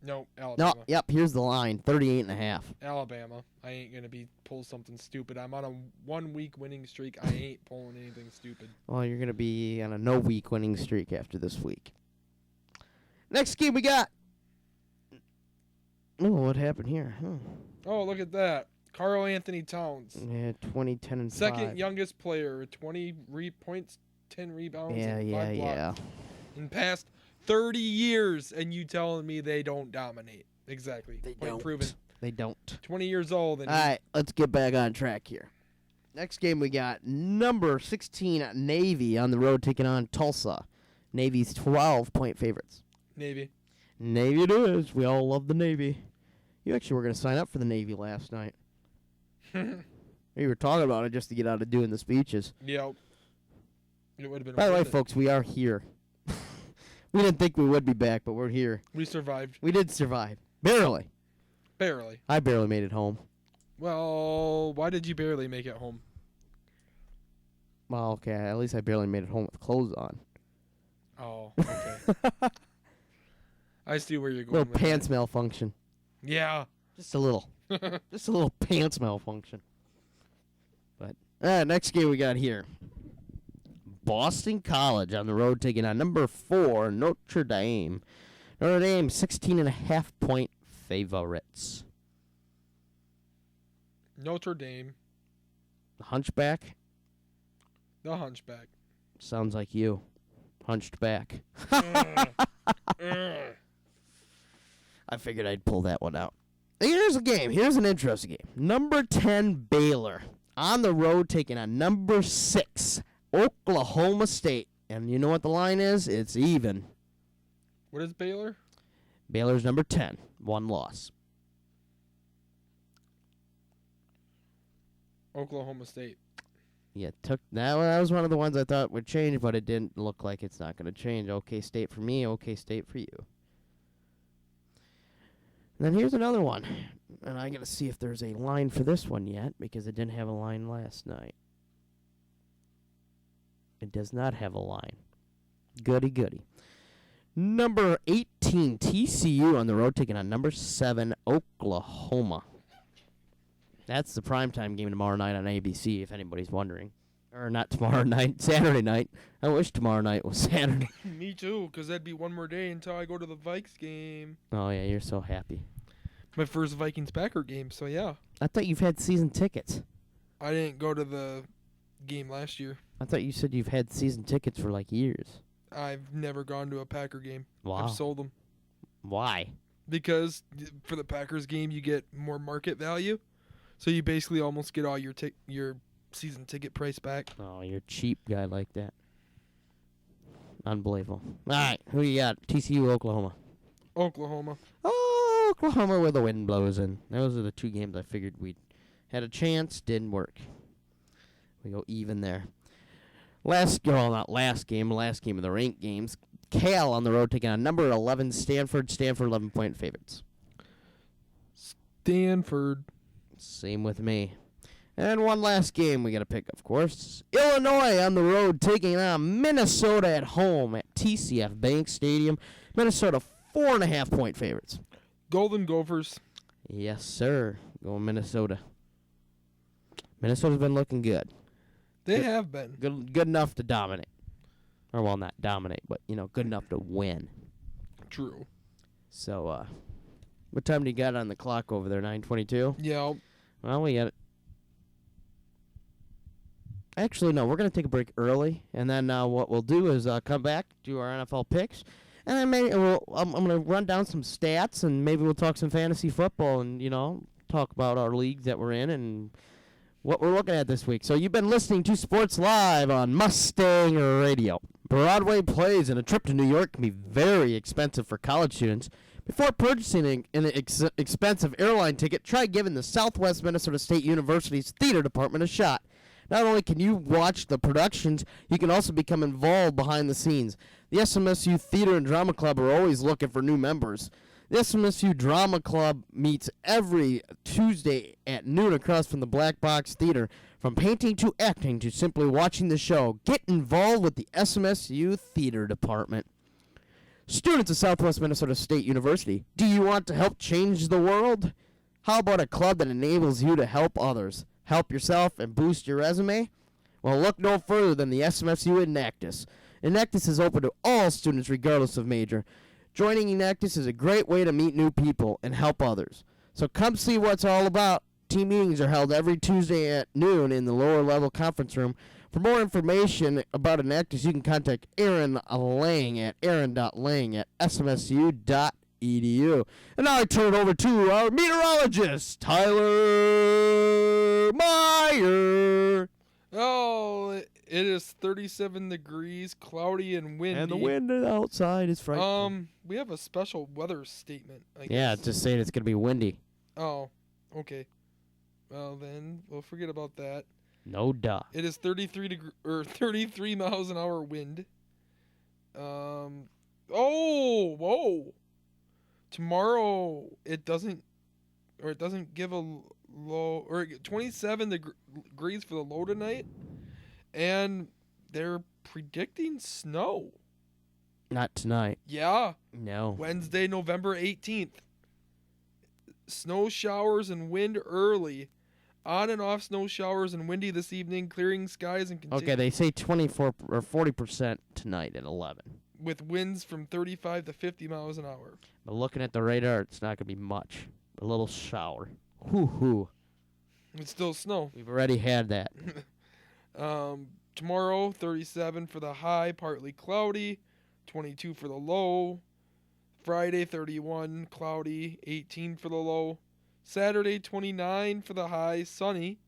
No, Alabama. No, yep, here's the line, 38.5. Alabama. I ain't going to pull something stupid. I'm on a 1-week winning streak. I ain't pulling anything stupid. Well, you're going to be on a no-week winning streak after this week. Next game we got. Oh, what happened here? Oh, look at that. Carl Anthony Towns. Yeah, 20-10 and 5. Second youngest player, 20 points, 10 rebounds, and 5 blocks. In past 30 years, and you telling me they don't dominate. Exactly. They Point don't. proven. They don't. 20 years old. And All right, let's get back on track here. Next game we got number 16 Navy on the road taking on Tulsa. Navy's 12-point favorites. Navy. Navy it is. We all love the Navy. You actually were going to sign up for the Navy last night. You were talking about it just to get out of doing the speeches. Yep. It would have been By the way, worth it. folks, we are here. We didn't think we would be back, but we're here. We survived. We did survive. Barely. Barely. I barely made it home. Well, why did you barely make it home? Well, okay, at least I barely made it home with clothes on. Oh, okay. I see where you're going. Little with pants that. malfunction. Yeah. Just a little. Just a little pants malfunction. But next game we got here. Boston College on the road taking on number 4 Notre Dame. Notre Dame 16.5-point favorites. Notre Dame. The Hunchback The Hunchback. sounds like you. Hunched back. I figured I'd pull that one out. Here's a game. Here's an interesting game. Number 10 Baylor on the road taking on number 6 Oklahoma State. And you know what the line is? It's even. What is Baylor? Baylor's number 10. One loss. Oklahoma State. Yeah, that was one of the ones I thought would change, but it didn't look like it's not going to change. OK State for me, OK State for you. And then here's another one. And I got to see if there's a line for this one yet, because it didn't have a line last night. It does not have a line. Goody, goody. Number 18, TCU on the road taking on number 7, Oklahoma. That's the primetime game tomorrow night on ABC, if anybody's wondering. Or not tomorrow night, Saturday night. I wish tomorrow night was Saturday. Me too, because that'd be one more day until I go to the Vikes game. Oh, yeah, you're so happy. My first Vikings-Packer game, so yeah. I thought you've had season tickets. I didn't go to the game last year. I thought you said you've had season tickets for like years. I've never gone to a Packer game. Wow. I've sold them. Why? Because for the Packers game, you get more market value. So you basically almost get all your season ticket price back. Oh, you're a cheap guy like that. Unbelievable. All right, who you got? TCU, Oklahoma. Oklahoma. Oh, Oklahoma where the wind blows in. Those are the two games I figured we'd had a chance. Didn't work. We go even there. Last game of the ranked games. Cal on the road taking on number 11 Stanford. Stanford 11-point favorites. Stanford. Same with me. And one last game we got to pick, of course. Illinois on the road taking on Minnesota at home at TCF Bank Stadium. Minnesota 4.5-point favorites. Golden Gophers. Yes, sir. Going Minnesota. Minnesota's been looking good. They have been. Good enough to dominate. Or, well, not dominate, but, good enough to win. True. So, what time do you got on the clock over there? 9:22? Yeah. Well, we got it. Actually, no, we're going to take a break early, and then what we'll do is come back, do our NFL picks, and then maybe I'm going to run down some stats, and maybe we'll talk some fantasy football and, talk about our leagues that we're in and what we're looking at this week. So you've been listening to Sports Live on Mustang Radio. Broadway plays and a trip to New York can be very expensive for college students. Before purchasing an expensive airline ticket, try giving the Southwest Minnesota State University's theater department a shot. Not only can you watch the productions, you can also become involved behind the scenes. The SMSU Theater and Drama Club are always looking for new members. The SMSU Drama Club meets every Tuesday at noon across from the Black Box Theater. From painting to acting to simply watching the show, get involved with the SMSU Theater Department. Students of Southwest Minnesota State University, do you want to help change the world? How about a club that enables you to help others? Help yourself and boost your resume? Well, look no further than the SMSU Enactus. Enactus is open to all students regardless of major. Joining Enactus is a great way to meet new people and help others. So come see what it's all about. Team meetings are held every Tuesday at noon in the lower level conference room. For more information about Enactus, you can contact Aaron Lang at aaron.lang@smsu.edu. And now I turn it over to our meteorologist, Tyler Meyer. Oh, it is 37 degrees, cloudy and windy. And the wind outside is frightful. We have a special weather statement, I guess. Yeah, it's just saying it's going to be windy. Oh, okay. Well, then we'll forget about that. No duh. It is 33 miles an hour wind. Oh, whoa. Tomorrow it doesn't give a low, or 27 degrees for the low tonight, and they're predicting snow. Not tonight. Yeah, No. Wednesday, November 18th. Snow showers and wind early. On and off snow showers and windy this evening, clearing skies and Okay, they say 24 or 40% tonight at 11. with winds from 35 to 50 miles an hour. But looking at the radar, it's not going to be much. A little shower. Hoo-hoo. It's still snow. We've already had that. Tomorrow, 37 for the high, partly cloudy, 22 for the low. Friday, 31, cloudy, 18 for the low. Saturday, 29 for the high, sunny,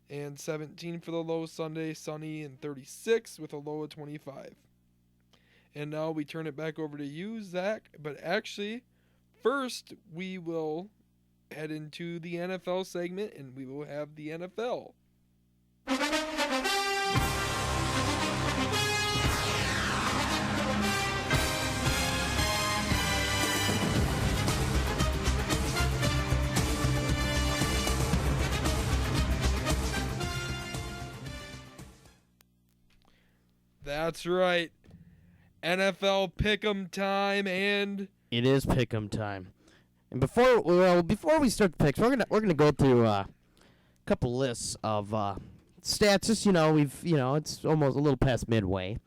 and 17 for the low. Sunday, sunny and 36 with a low of 25. And now we turn it back over to you, Zach. But actually, first we will head into the NFL segment, and we will have the NFL. That's right. NFL Pick'em time, and It is pick'em time. And before we start the picks, we're gonna go through a couple lists of stats. Just it's almost a little past midway,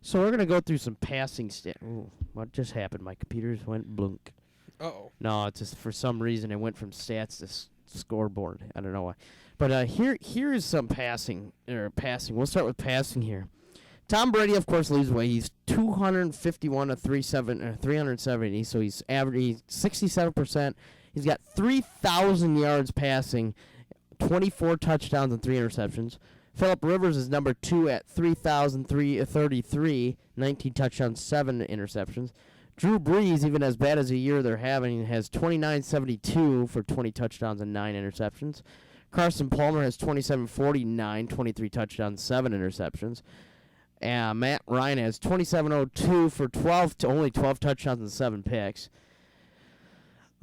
so we're gonna go through some passing stats. Ooh, what just happened? My computer just went blunk. uh-oh. No, it's just for some reason it went from stats to scoreboard. I don't know why. But here is some passing. We'll start with passing here. Tom Brady, of course, leads the way. He's 251 to 370, so he's averaging 67%. He's got 3,000 yards passing, 24 touchdowns and 3 interceptions. Phillip Rivers is number 2 at 3,333, 19 touchdowns, 7 interceptions. Drew Brees, even as bad as a year they're having, has 29.72 for 20 touchdowns and 9 interceptions. Carson Palmer has 27.49, 23 touchdowns, 7 interceptions. Matt Ryan has 27.02 for only 12 touchdowns and 7 picks.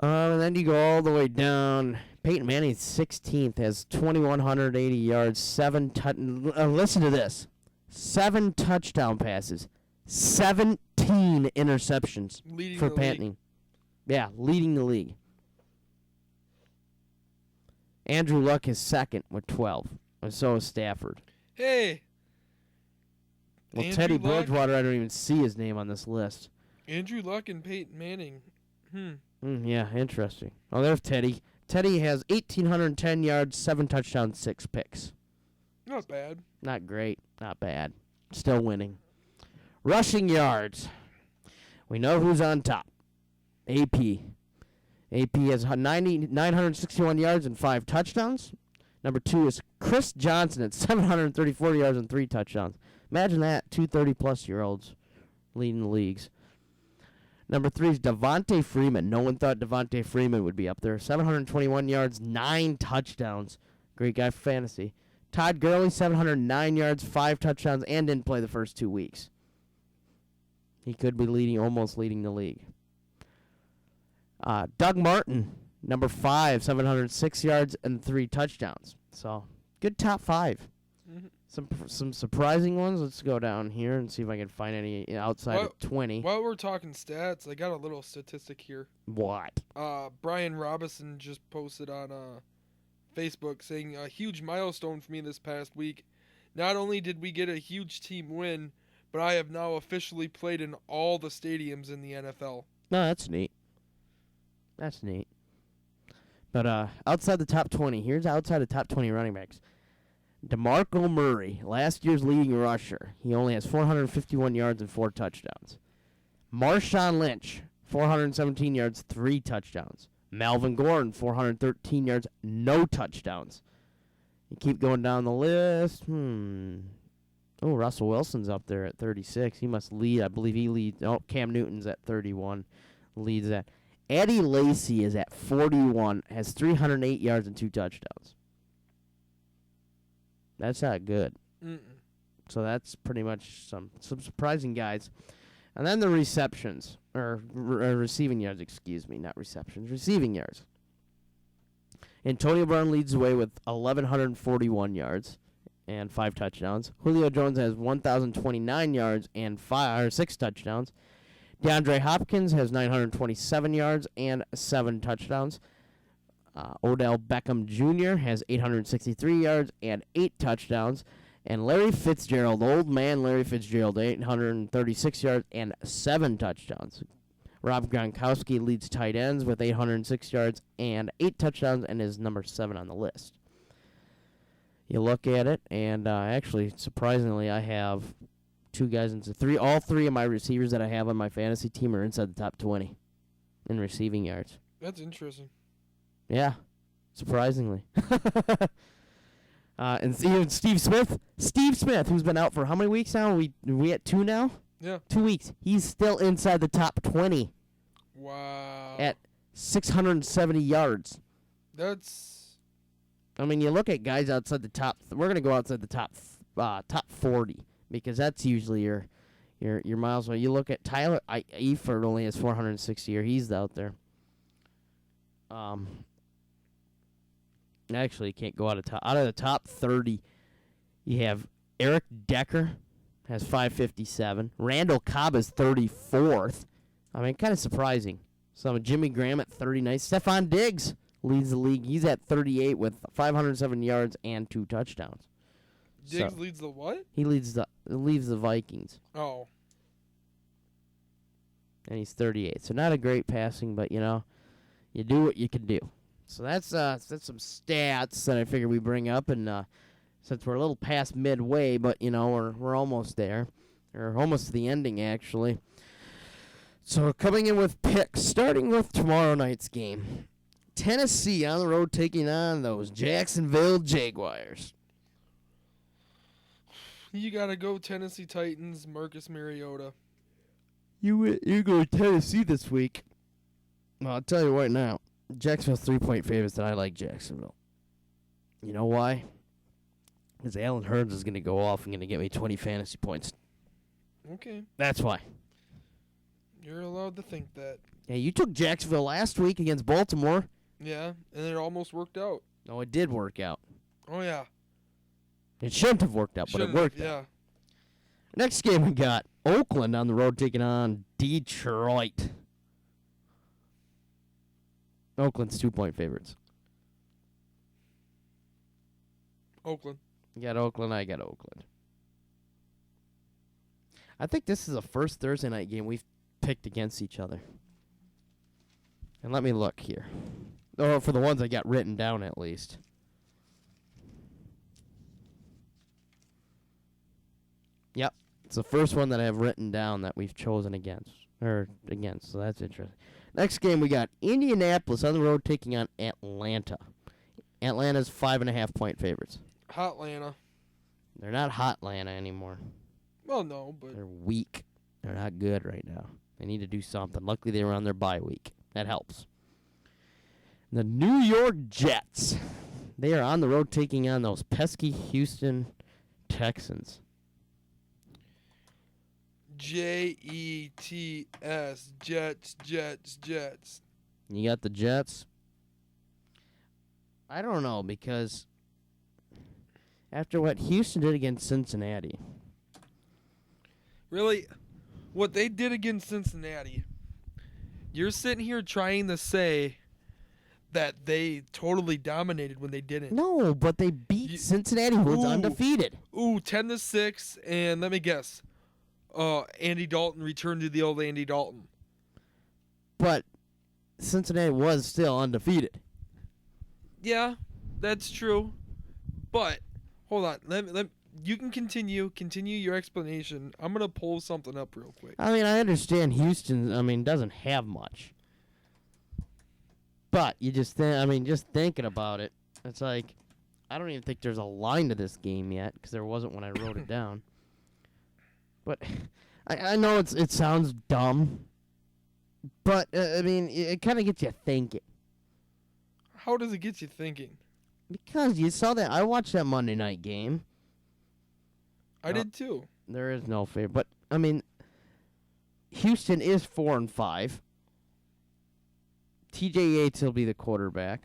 And then you go all the way down. Peyton Manning, 16th, has 2,180 yards, listen to this. 7 touchdown passes, 17 interceptions Leading for the league. Peyton. Yeah, leading the league. Andrew Luck is second with 12, and so is Stafford. Hey, Well, Andrew Teddy Luck? Bridgewater, I don't even see his name on this list. Andrew Luck and Peyton Manning. Yeah, interesting. Oh, there's Teddy. Teddy has 1,810 yards, 7 touchdowns, 6 picks. Not bad. Not great, not bad. Still winning. Rushing yards. We know who's on top. AP. AP has 961 yards and 5 touchdowns. Number 2 is Chris Johnson at 734 yards and 3 touchdowns. Imagine that, 2 30-plus-year-olds leading the leagues. Number 3 is Devontae Freeman. No one thought Devontae Freeman would be up there. 721 yards, 9 touchdowns. Great guy for fantasy. Todd Gurley, 709 yards, 5 touchdowns, and didn't play the first 2 weeks. He could be almost leading the league. Doug Martin, number 5, 706 yards and 3 touchdowns. So, good top 5. Some surprising ones. Let's go down here and see if I can find any outside of 20. While we're talking stats, I got a little statistic here. What? Brian Robinson just posted on Facebook saying a huge milestone for me this past week. Not only did we get a huge team win, but I have now officially played in all the stadiums in the NFL. No, that's neat. That's neat. But outside the top 20, here's outside the top 20 running backs. DeMarco Murray, last year's leading rusher. He only has 451 yards and 4 touchdowns. Marshawn Lynch, 417 yards, 3 touchdowns. Melvin Gordon, 413 yards, no touchdowns. You keep going down the list. Oh, Russell Wilson's up there at 36. He must lead. I believe he leads. Oh, Cam Newton's at 31. Leads that. Eddie Lacy is at 41. Has 308 yards and 2 touchdowns. That's not good. Mm-mm. So that's pretty much some surprising guys. And then the receptions, or receiving yards, excuse me, not receptions, receiving yards. Antonio Brown leads the way with 1,141 yards and 5 touchdowns. Julio Jones has 1,029 yards and 6 touchdowns. DeAndre Hopkins has 927 yards and 7 touchdowns. Odell Beckham Jr. has 863 yards and 8 touchdowns. And Larry Fitzgerald, old man Larry Fitzgerald, 836 yards and 7 touchdowns. Rob Gronkowski leads tight ends with 806 yards and 8 touchdowns and is number 7 on the list. You look at it, and actually, surprisingly, I have 2 guys into 3. All 3 of my receivers that I have on my fantasy team are inside the top 20 in receiving yards. That's interesting. Yeah, surprisingly. And even Steve Smith, who's been out for how many weeks now? We at 2 now? Yeah. 2 weeks. He's still inside the top 20 Wow. at 670 yards. That's I mean, you look at guys outside the top. We're gonna go outside the top 40 because that's usually your miles away. You look at Tyler Eifert only has 460 yards. He's out there. Actually, can't go out of the top 30. You have Eric Decker has 557. Randall Cobb is 34th. I mean, kind of surprising. Jimmy Graham at 39. Stephon Diggs leads the league. He's at 38 with 507 yards and 2 touchdowns. Diggs leads the what? He leads the Vikings. Oh. And he's 38. So not a great passing, but you do what you can do. So that's some stats that I figured we bring up, and since we're a little past midway, but we're almost there, or almost to the ending actually. So coming in with picks, starting with tomorrow night's game, Tennessee on the road taking on those Jacksonville Jaguars. You gotta go Tennessee Titans, Marcus Mariota. You go to Tennessee this week. Well, I'll tell you right now. Jacksonville's 3-point favorites, and I like Jacksonville. You know why? Because Allen Hurns is going to go off and going to get me 20 fantasy points. Okay. That's why. You're allowed to think that. Yeah, you took Jacksonville last week against Baltimore. Yeah, and it almost worked out. No, it did work out. Oh, yeah. It shouldn't have worked out, but it worked out. Yeah. Next game we got Oakland on the road taking on Detroit. Oakland's 2-point favorites. Oakland. You got Oakland, I got Oakland. I think this is the first Thursday night game we've picked against each other. And let me look here. Or for the ones I got written down at least. Yep. It's the first one that I have written down that we've chosen against. So that's interesting. Next game, we got Indianapolis on the road taking on Atlanta. Atlanta's 5.5-point favorites. Hotlanta. They're not Hotlanta anymore. Well, no, but They're weak. They're not good right now. They need to do something. Luckily, they were on their bye week. That helps. The New York Jets. They are on the road taking on those pesky Houston Texans. Jets, Jets. You got the Jets. I don't know, because after what Houston did against Cincinnati. Really? What they did against Cincinnati, you're sitting here trying to say that they totally dominated when they didn't. No, but they beat Cincinnati, who was undefeated. 10-6, and let me guess. Andy Dalton returned to the old Andy Dalton. But Cincinnati was still undefeated. Yeah, that's true. But hold on, you can continue your explanation. I'm gonna pull something up real quick. I mean, I understand Houston. Doesn't have much. But you just just thinking about it, it's like I don't even think there's a line to this game yet because there wasn't when I wrote it down. But I know it sounds dumb, but it kind of gets you thinking. How does it get you thinking? Because you saw that I watched that Monday night game. I did too. There is no favor, but Houston is 4-5. TJ Yates will be the quarterback.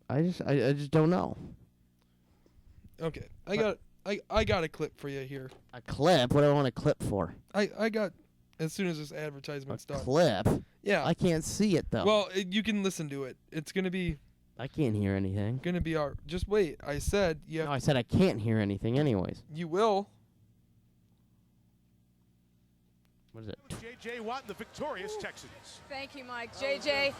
I just don't know. Okay, I got a clip for you here. A clip? What do I want a clip for? I got as soon as this advertisement's done. Clip? Yeah. I can't see it though. Well, you can listen to it. It's gonna be I can't hear anything. our. Just wait. I said No, I said I can't hear anything anyways. you will. What is it? J.J. Watt and the victorious Texans. Thank you, Mike. JJ,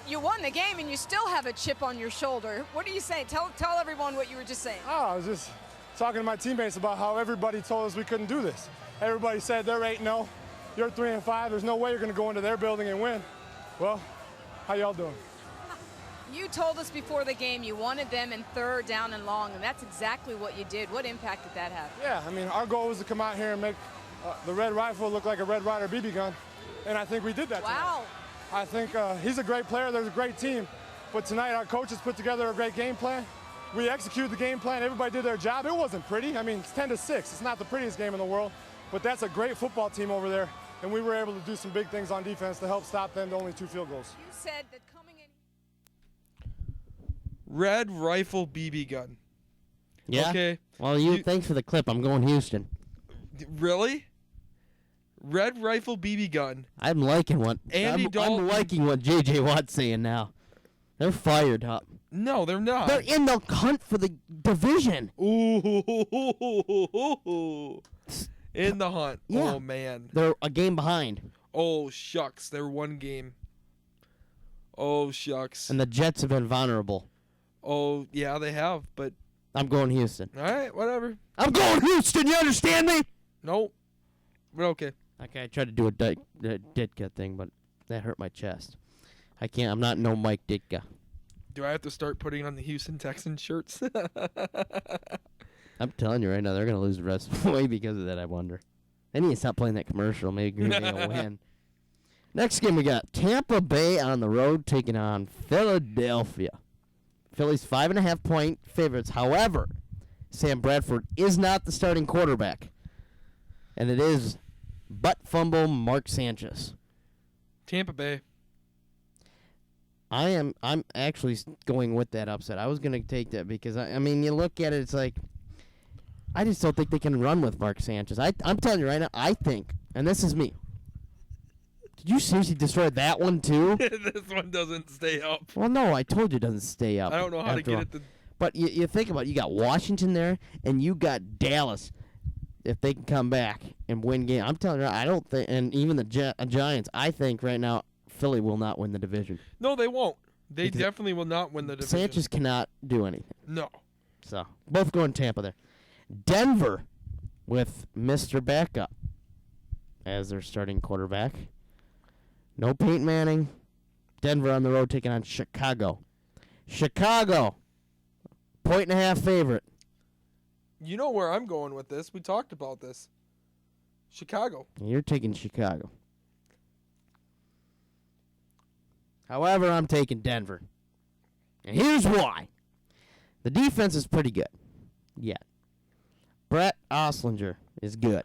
you won the game and you still have a chip on your shoulder. What do you say? Tell everyone what you were just saying. Oh, I was just talking to my teammates about how everybody told us we couldn't do this. Everybody said they're 8-0, you're 3-5. There's no way you're going to go into their building and win. Well, how y'all doing? You told us before the game you wanted them in 3rd down and long, and that's exactly what you did. What impact did that have? Yeah, I mean, our goal was to come out here and make the Red Rifle look like a Red Ryder BB gun, and I think we did that Wow. tonight. I think he's a great player. There's a great team. But tonight our coaches put together a great game plan. We executed the game plan. Everybody did their job. It wasn't pretty. I mean, it's 10-6. It's not the prettiest game in the world, but that's a great football team over there, and we were able to do some big things on defense to help stop them to only 2 field goals. You said that coming in. Red Rifle BB gun. Yeah. Okay. Well, thanks for the clip. I'm going Houston. Really? Red Rifle BB gun. I'm liking what Andy I'm Dalton. liking what J.J. Watt's saying now. They're fired up. No, they're not. They're in the hunt for the division. Ooh. In the hunt. Yeah. Oh, man. They're a game behind, Oh, shucks. They're 1 game. Oh, shucks. and the Jets have been vulnerable. Oh, yeah, they have, but I'm going Houston. all right, whatever. I'm going Houston. You understand me? Nope. But okay. Okay, I tried to do a Ditka thing, but that hurt my chest. I can't. I'm not no Mike Ditka. Do I have to start putting on the Houston Texans shirts? I'm telling you right now, they're gonna lose the rest of the way because of that. I wonder. They need to stop playing that commercial. Maybe Green Bay will win. Next game we got Tampa Bay on the road taking on Philadelphia. Philly's 5.5-point favorites. However, Sam Bradford is not the starting quarterback, and it is butt fumble Mark Sanchez. Tampa Bay. I'm actually going with that upset. I was going to take that because, I mean, you look at it, it's like, I just don't think they can run with Mark Sanchez. I'm telling you right now, I think, and this is me. Did you seriously destroy that one too? This one doesn't stay up. Well, no, I told you it doesn't stay up. I don't know how to after get all. it to. But you think about it, you got Washington there, and you got Dallas. If they can come back and win game, I'm telling you, I don't think, and even the Giants, I think right now, Philly will not win the division. No, they won't. They Because definitely will not win the division. Sanchez cannot do anything. No. So, both going Tampa there. Denver with Mr. Backup as their starting quarterback. No Peyton Manning. Denver on the road taking on Chicago. Chicago, 1.5 favorite. You know where I'm going with this. We talked about this. Chicago. You're taking Chicago. However, I'm taking Denver. And here's why. The defense is pretty good. Yeah. Brett Oslinger is good.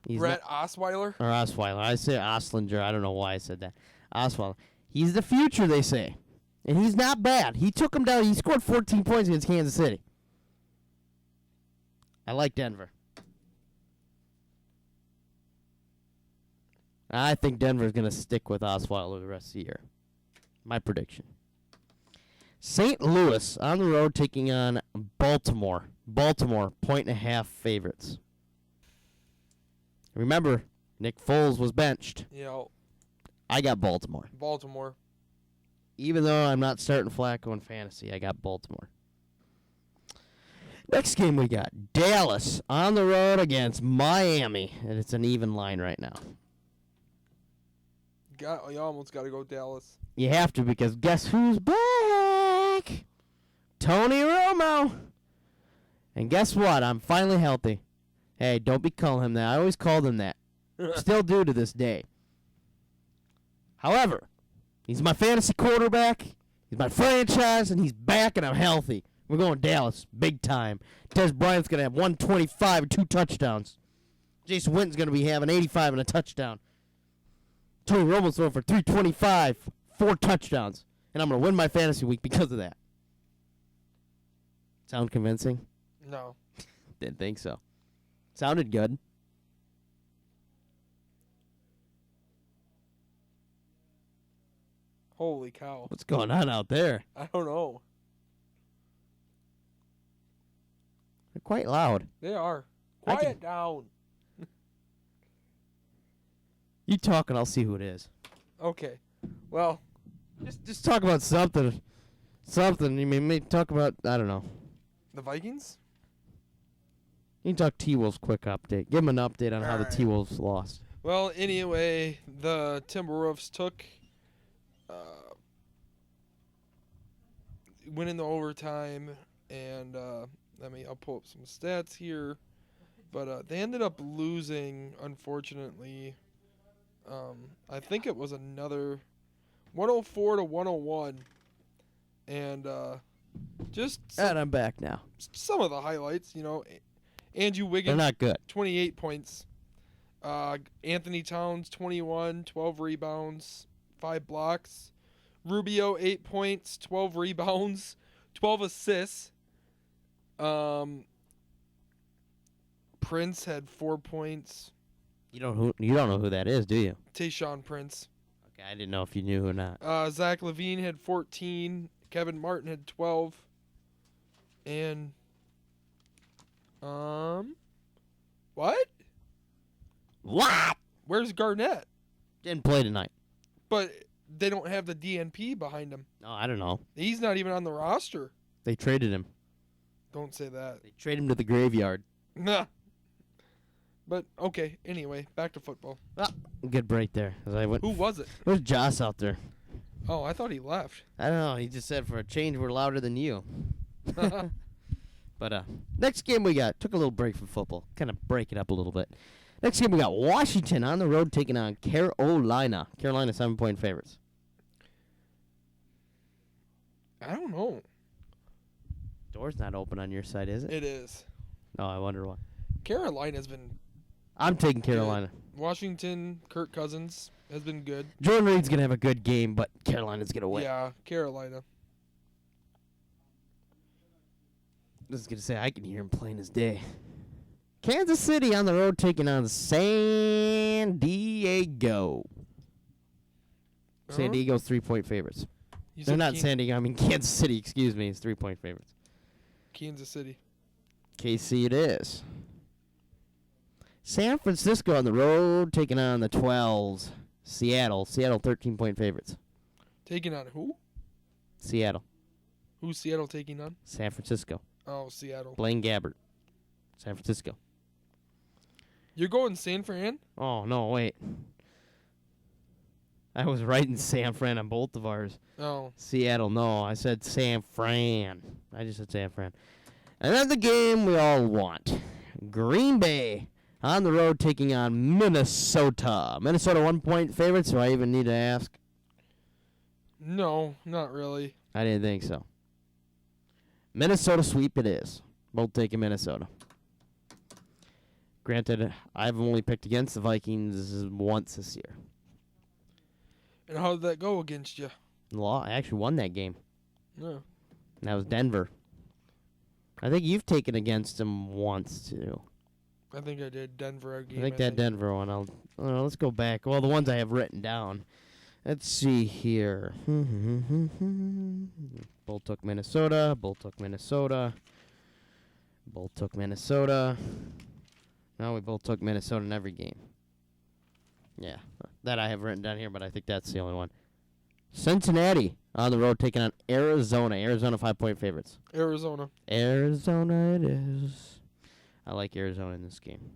He's Brett Osweiler. Or Osweiler. I say Oslinger. I don't know why I said that. Osweiler. He's the future, they say. And he's not bad. He took him down. He scored 14 points against Kansas City. I like Denver. I think Denver's going to stick with Osweiler the rest of the year. My prediction. St. Louis on the road taking on Baltimore. Baltimore, 1.5 favorites. Remember, Nick Foles was benched. Yeah. I got Baltimore. Baltimore. Even though I'm not starting Flacco in fantasy, I got Baltimore. Next game we got Dallas on the road against Miami. And it's an even line right now. You almost got to go Dallas. You have to because guess who's back? Tony Romo. And guess what? I'm finally healthy. Hey, don't be calling him that. I always called him that. Still do to this day. However, he's my fantasy quarterback. He's my franchise, and he's back, and I'm healthy. We're going Dallas, big time. Des Bryant's going to have 125 and 2 touchdowns. Jason Witten's going to be having 85 and a touchdown. Tony Romo's throwing for 325, 4 touchdowns. And I'm going to win my fantasy week because of that. Sound convincing? No. Didn't think so. Sounded good. Holy cow. What's going on out there? I don't know. They're quite loud. They are. I Quiet down. You talk and I'll see who it is. Okay. Well, Just talk about something. Something. You mean maybe talk about, I don't know. the Vikings? You can talk T-Wolves quick update. Give them an update on how the Alright. T-Wolves lost. Well, anyway, the Timberwolves took went into overtime, and I'll pull up some stats here, but they ended up losing, unfortunately. I think it was another 104 to 101, and just And I'm back now. some of the highlights, Andrew They're Wiggins, not good. 28 points. Anthony Towns, 21, 12 rebounds, 5 blocks. Rubio, 8 points, 12 rebounds, 12 assists. Prince had 4 points. You don't know who that is, do you? Tayshaun Prince. Okay, I didn't know if you knew or not. Zach LaVine had 14. Kevin Martin had 12. And what? What? Where's Garnett? Didn't play tonight. But they don't have the DNP behind him. No, I don't know. He's not even on the roster. They traded him. Don't say that. They traded him to the graveyard. Nah. But okay, anyway, back to football. Good break there. As I went. Who was it? Where's Joss out there? Oh, I thought he left. I don't know. He just said for a change we're louder than you. But next game we got took a little break from football. Kind of break it up a little bit. Next game we got Washington on the road taking on Carolina. Carolina 7-point favorites. I don't know. Door's not open on your side, is it? It is. No, I wonder why. Carolina's been I'm taking Carolina. Washington, Kirk Cousins has been good. Jordan Reed's gonna have a good game, but Carolina's gonna win. Yeah, Carolina. I was gonna say I can hear him plain as day. Kansas City on the road taking on San Diego. San Diego's 3-point favorites. You They're said not San Diego. I mean Kansas City. Excuse me. It's 3-point favorites. Kansas City. KC it is. San Francisco on the road taking on the 12s. Seattle. Seattle 13-point favorites. Taking on who? Seattle. Who's Seattle taking on? San Francisco. Oh, Seattle. Blaine Gabbert. San Francisco. You're going San Fran? Oh, no, wait. I was right in San Fran on both of ours. Oh. Seattle, no. I said San Fran. I just said San Fran. And then the game we all want. Green Bay on the road taking on Minnesota. Minnesota 1-point favorites, do I even need to ask? No, not really. I didn't think so. Minnesota sweep it is. Both taking Minnesota. Granted, I've only picked against the Vikings once this year. And how did that go against you? I actually won that game. No. And that was Denver. I think you've taken against them once, too. I think I did Denver game. I think that Denver one. Let's go back. Well, the ones I have written down. Let's see here. Bull took Minnesota. Bull took Minnesota. Bull took Minnesota. No, we both took Minnesota in every game. Yeah, that I have written down here, but I think that's the only one. Cincinnati on the road taking on Arizona. Arizona 5-point favorites. Arizona. Arizona it is. I like Arizona in this game.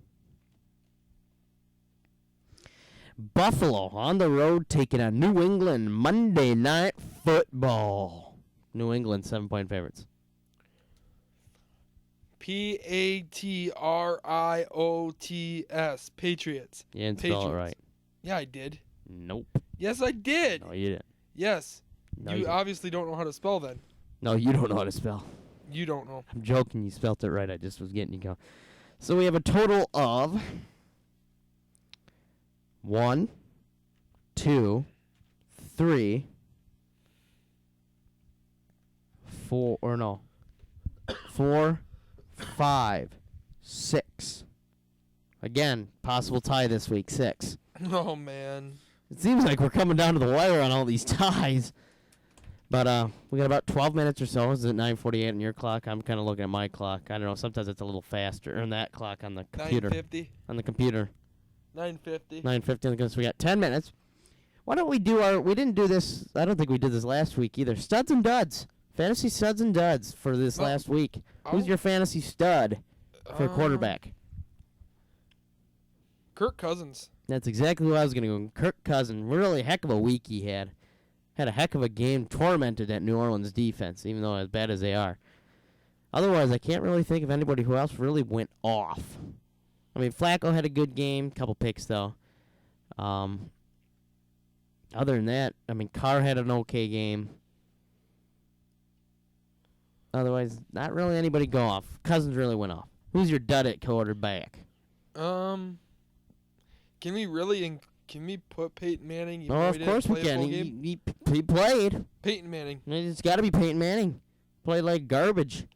Buffalo on the road taking on New England. Monday Night Football. New England 7-point favorites. Patriots. Patriots. You didn't spell it Patriots. right. Yeah, I did. Nope. Yes, I did. No, you didn't. Yes. No, you you didn't. obviously don't know how to spell then. No, you don't know how to spell. You don't know. I'm joking. You spelt it right. I just was getting you going. So we have a total of 1, 2, 3, 4, 4, 5, 6. Again, possible tie this week, 6. Oh, man. It seems like we're coming down to the wire on all these ties. But we got about 12 minutes or so. Is it 9:48 on your clock? I'm kind of looking at my clock. I don't know. Sometimes it's a little faster. Or that clock on the computer. 9:50. On the computer. 9:50. 9:50. So we got 10 minutes. Why don't we do our... We didn't do this... I don't think we did this last week either. Studs and duds. Fantasy studs and duds for this last week. Who's your fantasy stud for quarterback? Kirk Cousins. That's exactly what I was going to go. Kirk Cousins. Really heck of a week he had. Had a heck of a game, tormented at New Orleans defense, even though as bad as they are. Otherwise, I can't really think of anybody who else really went off. I mean, Flacco had a good game, couple picks though. Other than that, I mean, Carr had an okay game. Otherwise, not really anybody go off. Cousins really went off. Who's your dud at quarterback? Can we put Peyton Manning? Even Oh, though of he didn't course we play a can. full game? He played. Peyton Manning. It's got to be Peyton Manning. Played like garbage.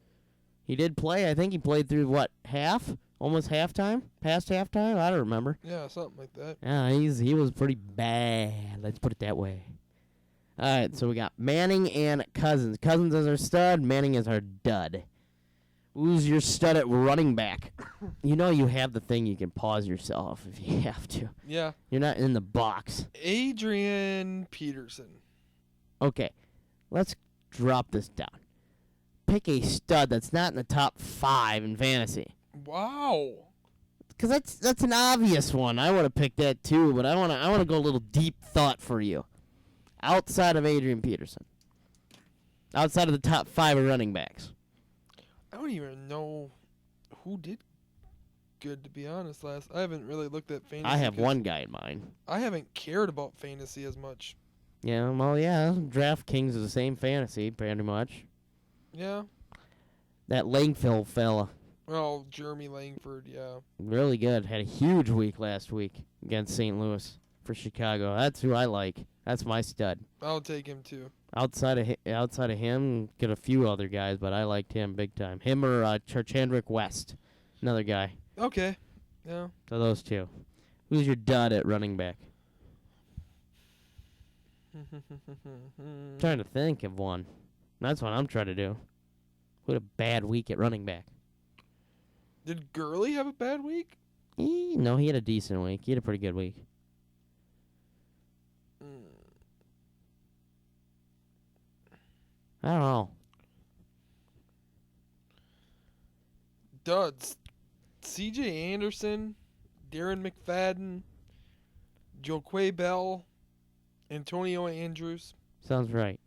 He did play. I think he played through, what, half? Almost halftime? Past halftime? I don't remember. Yeah, something like that. Yeah, he was pretty bad. Let's put it that way. All right, so we got Manning and Cousins. Cousins is our stud. Manning is our dud. Who's your stud at running back? You know you have the thing you can pause yourself if you have to. Yeah. You're not in the box. Adrian Peterson. Okay, let's drop this down. Pick a stud that's not in the top 5 in fantasy. Wow. Because that's an obvious one. I would have picked that too, but I want to go a little deep thought for you. Outside of Adrian Peterson. Outside of the top 5 of running backs. I don't even know who did good, to be honest. I haven't really looked at fantasy. I have one guy in mind. I haven't cared about fantasy as much. Yeah, well, yeah. DraftKings is the same fantasy, pretty much. Yeah. That Langfield fella. Well, Jeremy Langford, yeah. Really good. Had a huge week last week against St. Louis for Chicago. That's who I like. That's my stud. I'll take him too. Outside of him, get a few other guys, but I liked him big time. Him or Charchandrick West, another guy. Okay. Yeah. So those two. Who's your dud at running back? Trying to think of one. That's what I'm trying to do. Who had a bad week at running back? Did Gurley have a bad week? No, he had a decent week. He had a pretty good week. I don't know. Duds. C.J. Anderson, Darren McFadden, Joquay Bell, Antonio Andrews. Sounds right.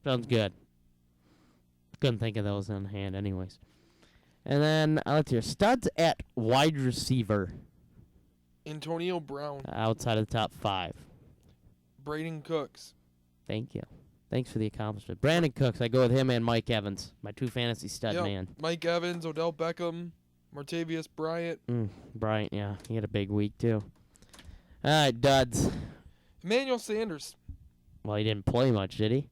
Sounds good. Couldn't think of those on hand anyways. And then, let's hear studs at wide receiver. Antonio Brown. Outside of the top 5. Braden Cooks. Thank you. Thanks for the accomplishment. Brandon Cooks, I go with him and Mike Evans, my 2 fantasy stud man. Mike Evans, Odell Beckham, Martavius Bryant. Bryant, yeah. He had a big week, too. All right, duds. Emmanuel Sanders. Well, he didn't play much, did he?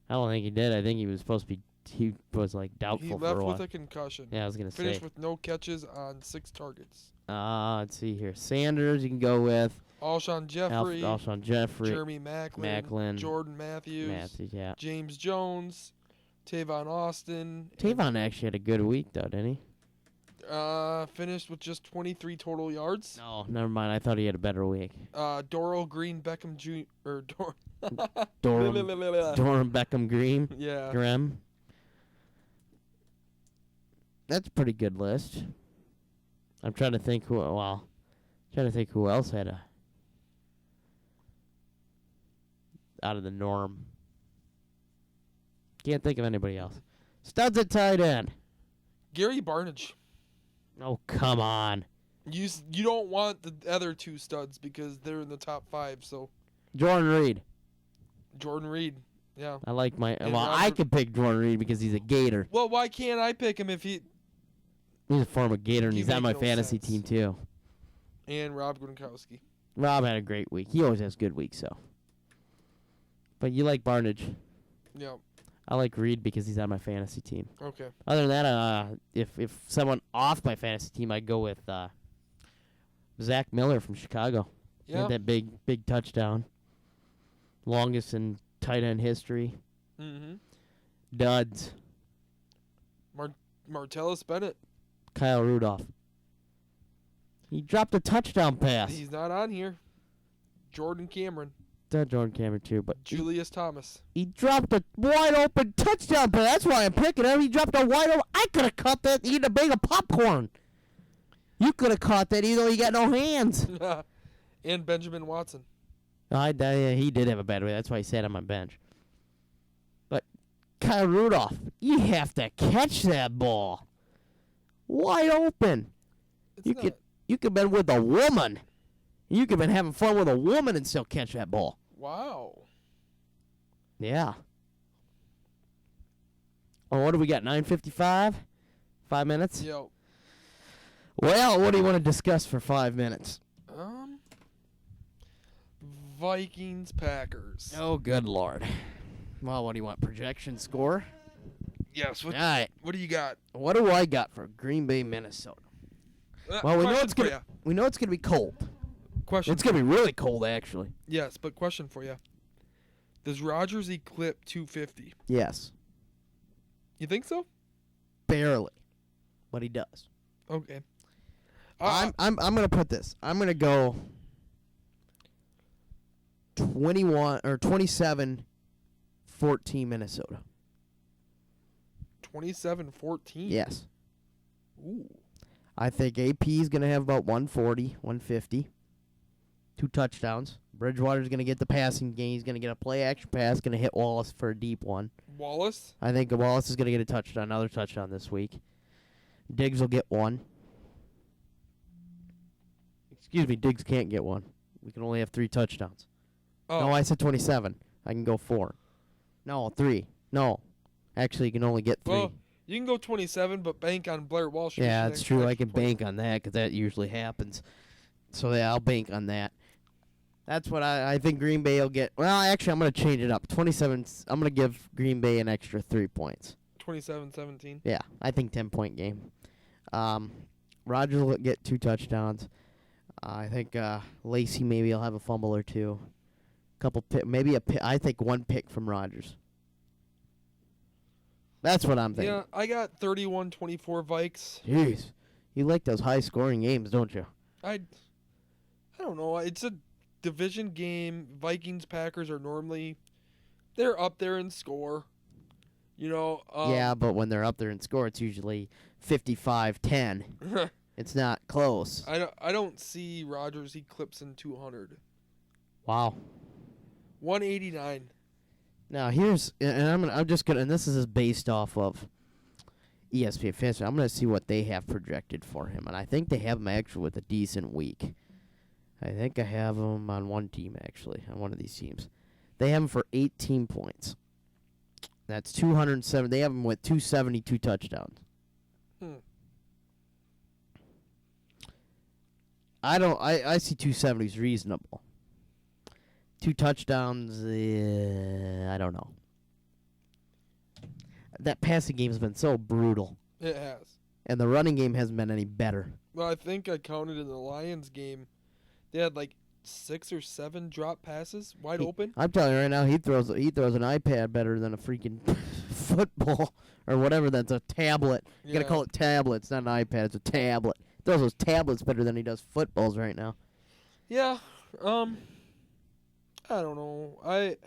I don't think he did. I think he was supposed to be, he was, like, doubtful He for a left while. with a concussion. Yeah, I was going to say. Finished with no catches on 6 targets. Let's see here. Sanders, you can go with. Alshon Jeffrey. Alshon Jeffrey. Jeremy Maclin. Jordan Matthews. Yeah. James Jones. Tavon Austin. Tavon actually had a good week, though, didn't he? Finished with just 23 total yards. No, never mind. I thought he had a better week. Doral Green Beckham Jr. or Doran Beckham Green. Yeah. Graham. That's a pretty good list. I'm trying to think who else had a out of the norm. Can't think of anybody else. Studs at tight end. Gary Barnidge. Oh, come on. You don't want the other 2 studs because they're in the top 5. So Jordan Reed. Jordan Reed. Yeah. I like my. And Well, I Roger- could pick Jordan Reed because he's a Gator. Well, why can't I pick him if he He's a former Gator, and You he's on my make no fantasy sense. team too. and Rob Gronkowski? Rob had a great week. He always has good weeks, so. But you like Barnage. Yeah. I like Reed because he's on my fantasy team. Okay. Other than that, if someone off my fantasy team, I'd go with Zach Miller from Chicago. He Yeah. had that big touchdown. Longest in tight end history. Mm-hmm. Duds. Martellus Bennett. Kyle Rudolph. He dropped a touchdown pass. He's not on here. Jordan Cameron. Jordan Cameron too, but Julius Thomas. he dropped a wide open touchdown pass. That's why I'm picking him. He dropped a wide open. I could have caught that eating a bag of popcorn. You could have caught that even though you got no hands. And Benjamin Watson. He did have a bad way. That's why he sat on my bench. But Kyle Rudolph, you have to catch that ball. Wide open. It's You not- could have been with a woman. You could have been having fun with a woman and still catch that ball. Wow. Yeah. Oh, what do we got? 9:55? 5 minutes? Yo. Well, what do you want to discuss for 5 minutes? Vikings Packers. Oh, good Lord. Well, what do you want? Projection score? Yes. All right. What do you got? What do I got for Green Bay, Minnesota? Well, we know Question it's for gonna ya. we know it's gonna be cold. Question. It's gonna be really cold, actually. Yes, but question for you. Does Rodgers eclipse 250? Yes, You think so? barely, but he does. Okay. I'm gonna put this. I'm gonna go 21 or 27-14 Minnesota. 27-14. Yes, Ooh. I think AP is gonna have about 140, 150, 2 touchdowns. Bridgewater's gonna get the passing game. He's gonna get a play action pass. Gonna hit Wallace for a deep one. Wallace. I think Wallace is gonna get a touchdown, another touchdown this week. Diggs will get 1. Excuse me, Diggs can't get 1. We can only have 3 touchdowns. Oh. No, I said 27. I can go 4. No, 3. No. Actually, you can only get 3. Well, you can go 27, but bank on Blair Walsh. Yeah, finishing that's that true. I extra can point. bank on that because that usually happens. So, yeah, I'll bank on that. That's what I think Green Bay will get. Well, actually, I'm going to change it up. 27. I'm going to give Green Bay an extra 3 points. 27-17. Yeah, I think 10-point game. Rodgers will get 2 touchdowns. I think Lacey maybe will have a fumble or 2. Couple maybe a pick. I think 1 pick from Rodgers. That's what I'm thinking. Yeah, I got 31-24 Vikes. Jeez, you like those high-scoring games, don't you? I don't know. It's a division game. Vikings Packers are normally they're up there in score. You know. Yeah, but when they're up there in score, it's usually 55-10. It's not close. I don't see Rodgers eclipsing 200. Wow. 189. Now here's, and I'm just gonna, and this is based off of ESPN Fantasy. I'm gonna see what they have projected for him, and I think they have him actually with a decent week. I think I have him on one team actually, on one of these teams. They have him for 18 points. That's 207. They have him with 272 touchdowns. I see 270 is reasonable. 2 touchdowns, I don't know. That passing game has been so brutal, It has. and the running game hasn't been any better. Well, I think I counted in the Lions game. They had like 6 or 7 drop passes wide open. I'm telling you right now, he throws an iPad better than a freaking football or whatever. That's a tablet. You gotta Yeah. call it tablet. It's not an iPad. It's a tablet. He throws those tablets better than he does footballs right now. Yeah. I don't know. I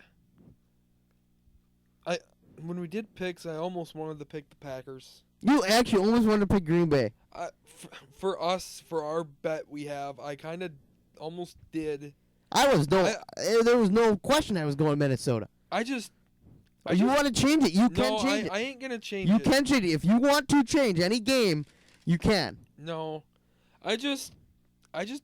when we did picks, I almost wanted to pick the Packers. You actually almost wanted to pick Green Bay. For us, for our bet we have, I kind of almost did. There was no question I was going Minnesota. You want to change it? You can change it. I ain't gonna change You it. can change it. If you want to change any game, you can. No, I just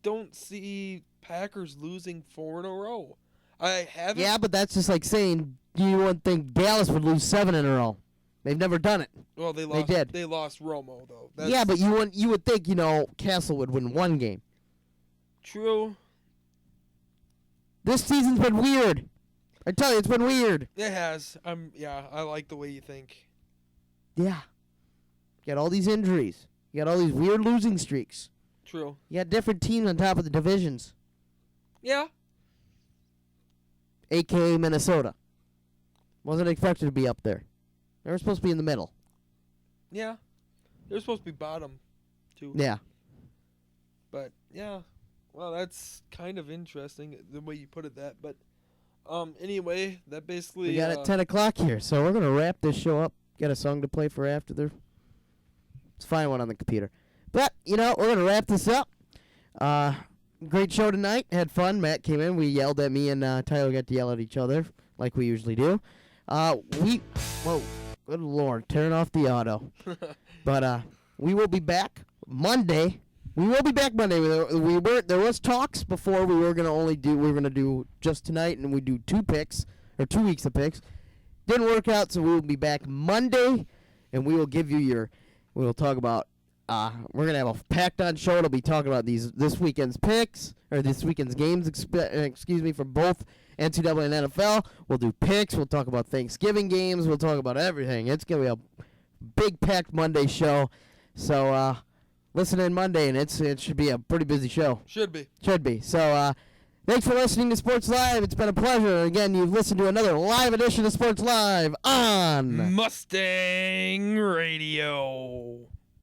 don't see Packers losing 4 in a row. I haven't. Yeah, but that's just like saying you wouldn't think Dallas would lose 7 in a row. They've never done it. Well, they lost. did. They lost Romo though. Yeah, but you would think Castle would win 1 game. True. This season's been weird. I tell you, it's been weird. It has. Yeah, I like the way you think. Yeah. You got all these injuries. You got all these weird losing streaks. True. You got different teams on top of the divisions. Yeah. A.K.A. Minnesota. Wasn't expected to be up there. They were supposed to be in the middle. Yeah. They're supposed to be bottom, too. Yeah. But yeah. Well, that's kind of interesting the way you put it. That, but anyway, that basically. We got it 10 o'clock here, so we're gonna wrap this show up. Got a song to play for after there. Let's find one on the computer. But we're gonna wrap this up. Great show tonight. Had fun. Matt came in. We yelled at me, and Tyler got to yell at each other like we usually do. Whoa, good Lord, turn off the auto. But we will be back Monday. We will be back Monday. There was talks before we were gonna do just tonight, and we do 2 picks or 2 weeks of picks. Didn't work out, so we will be back Monday, and we will give you we will talk about. We're gonna have a packed on show. It'll be talking about this weekend's picks or this weekend's games. For both NCAA and NFL. We'll do picks. We'll talk about Thanksgiving games. We'll talk about everything. It's gonna be a big packed Monday show. So listen in Monday, and it should be a pretty busy show. Should be. So thanks for listening to Sports Live. It's been a pleasure. Again, you've listened to another live edition of Sports Live on Mustang Radio.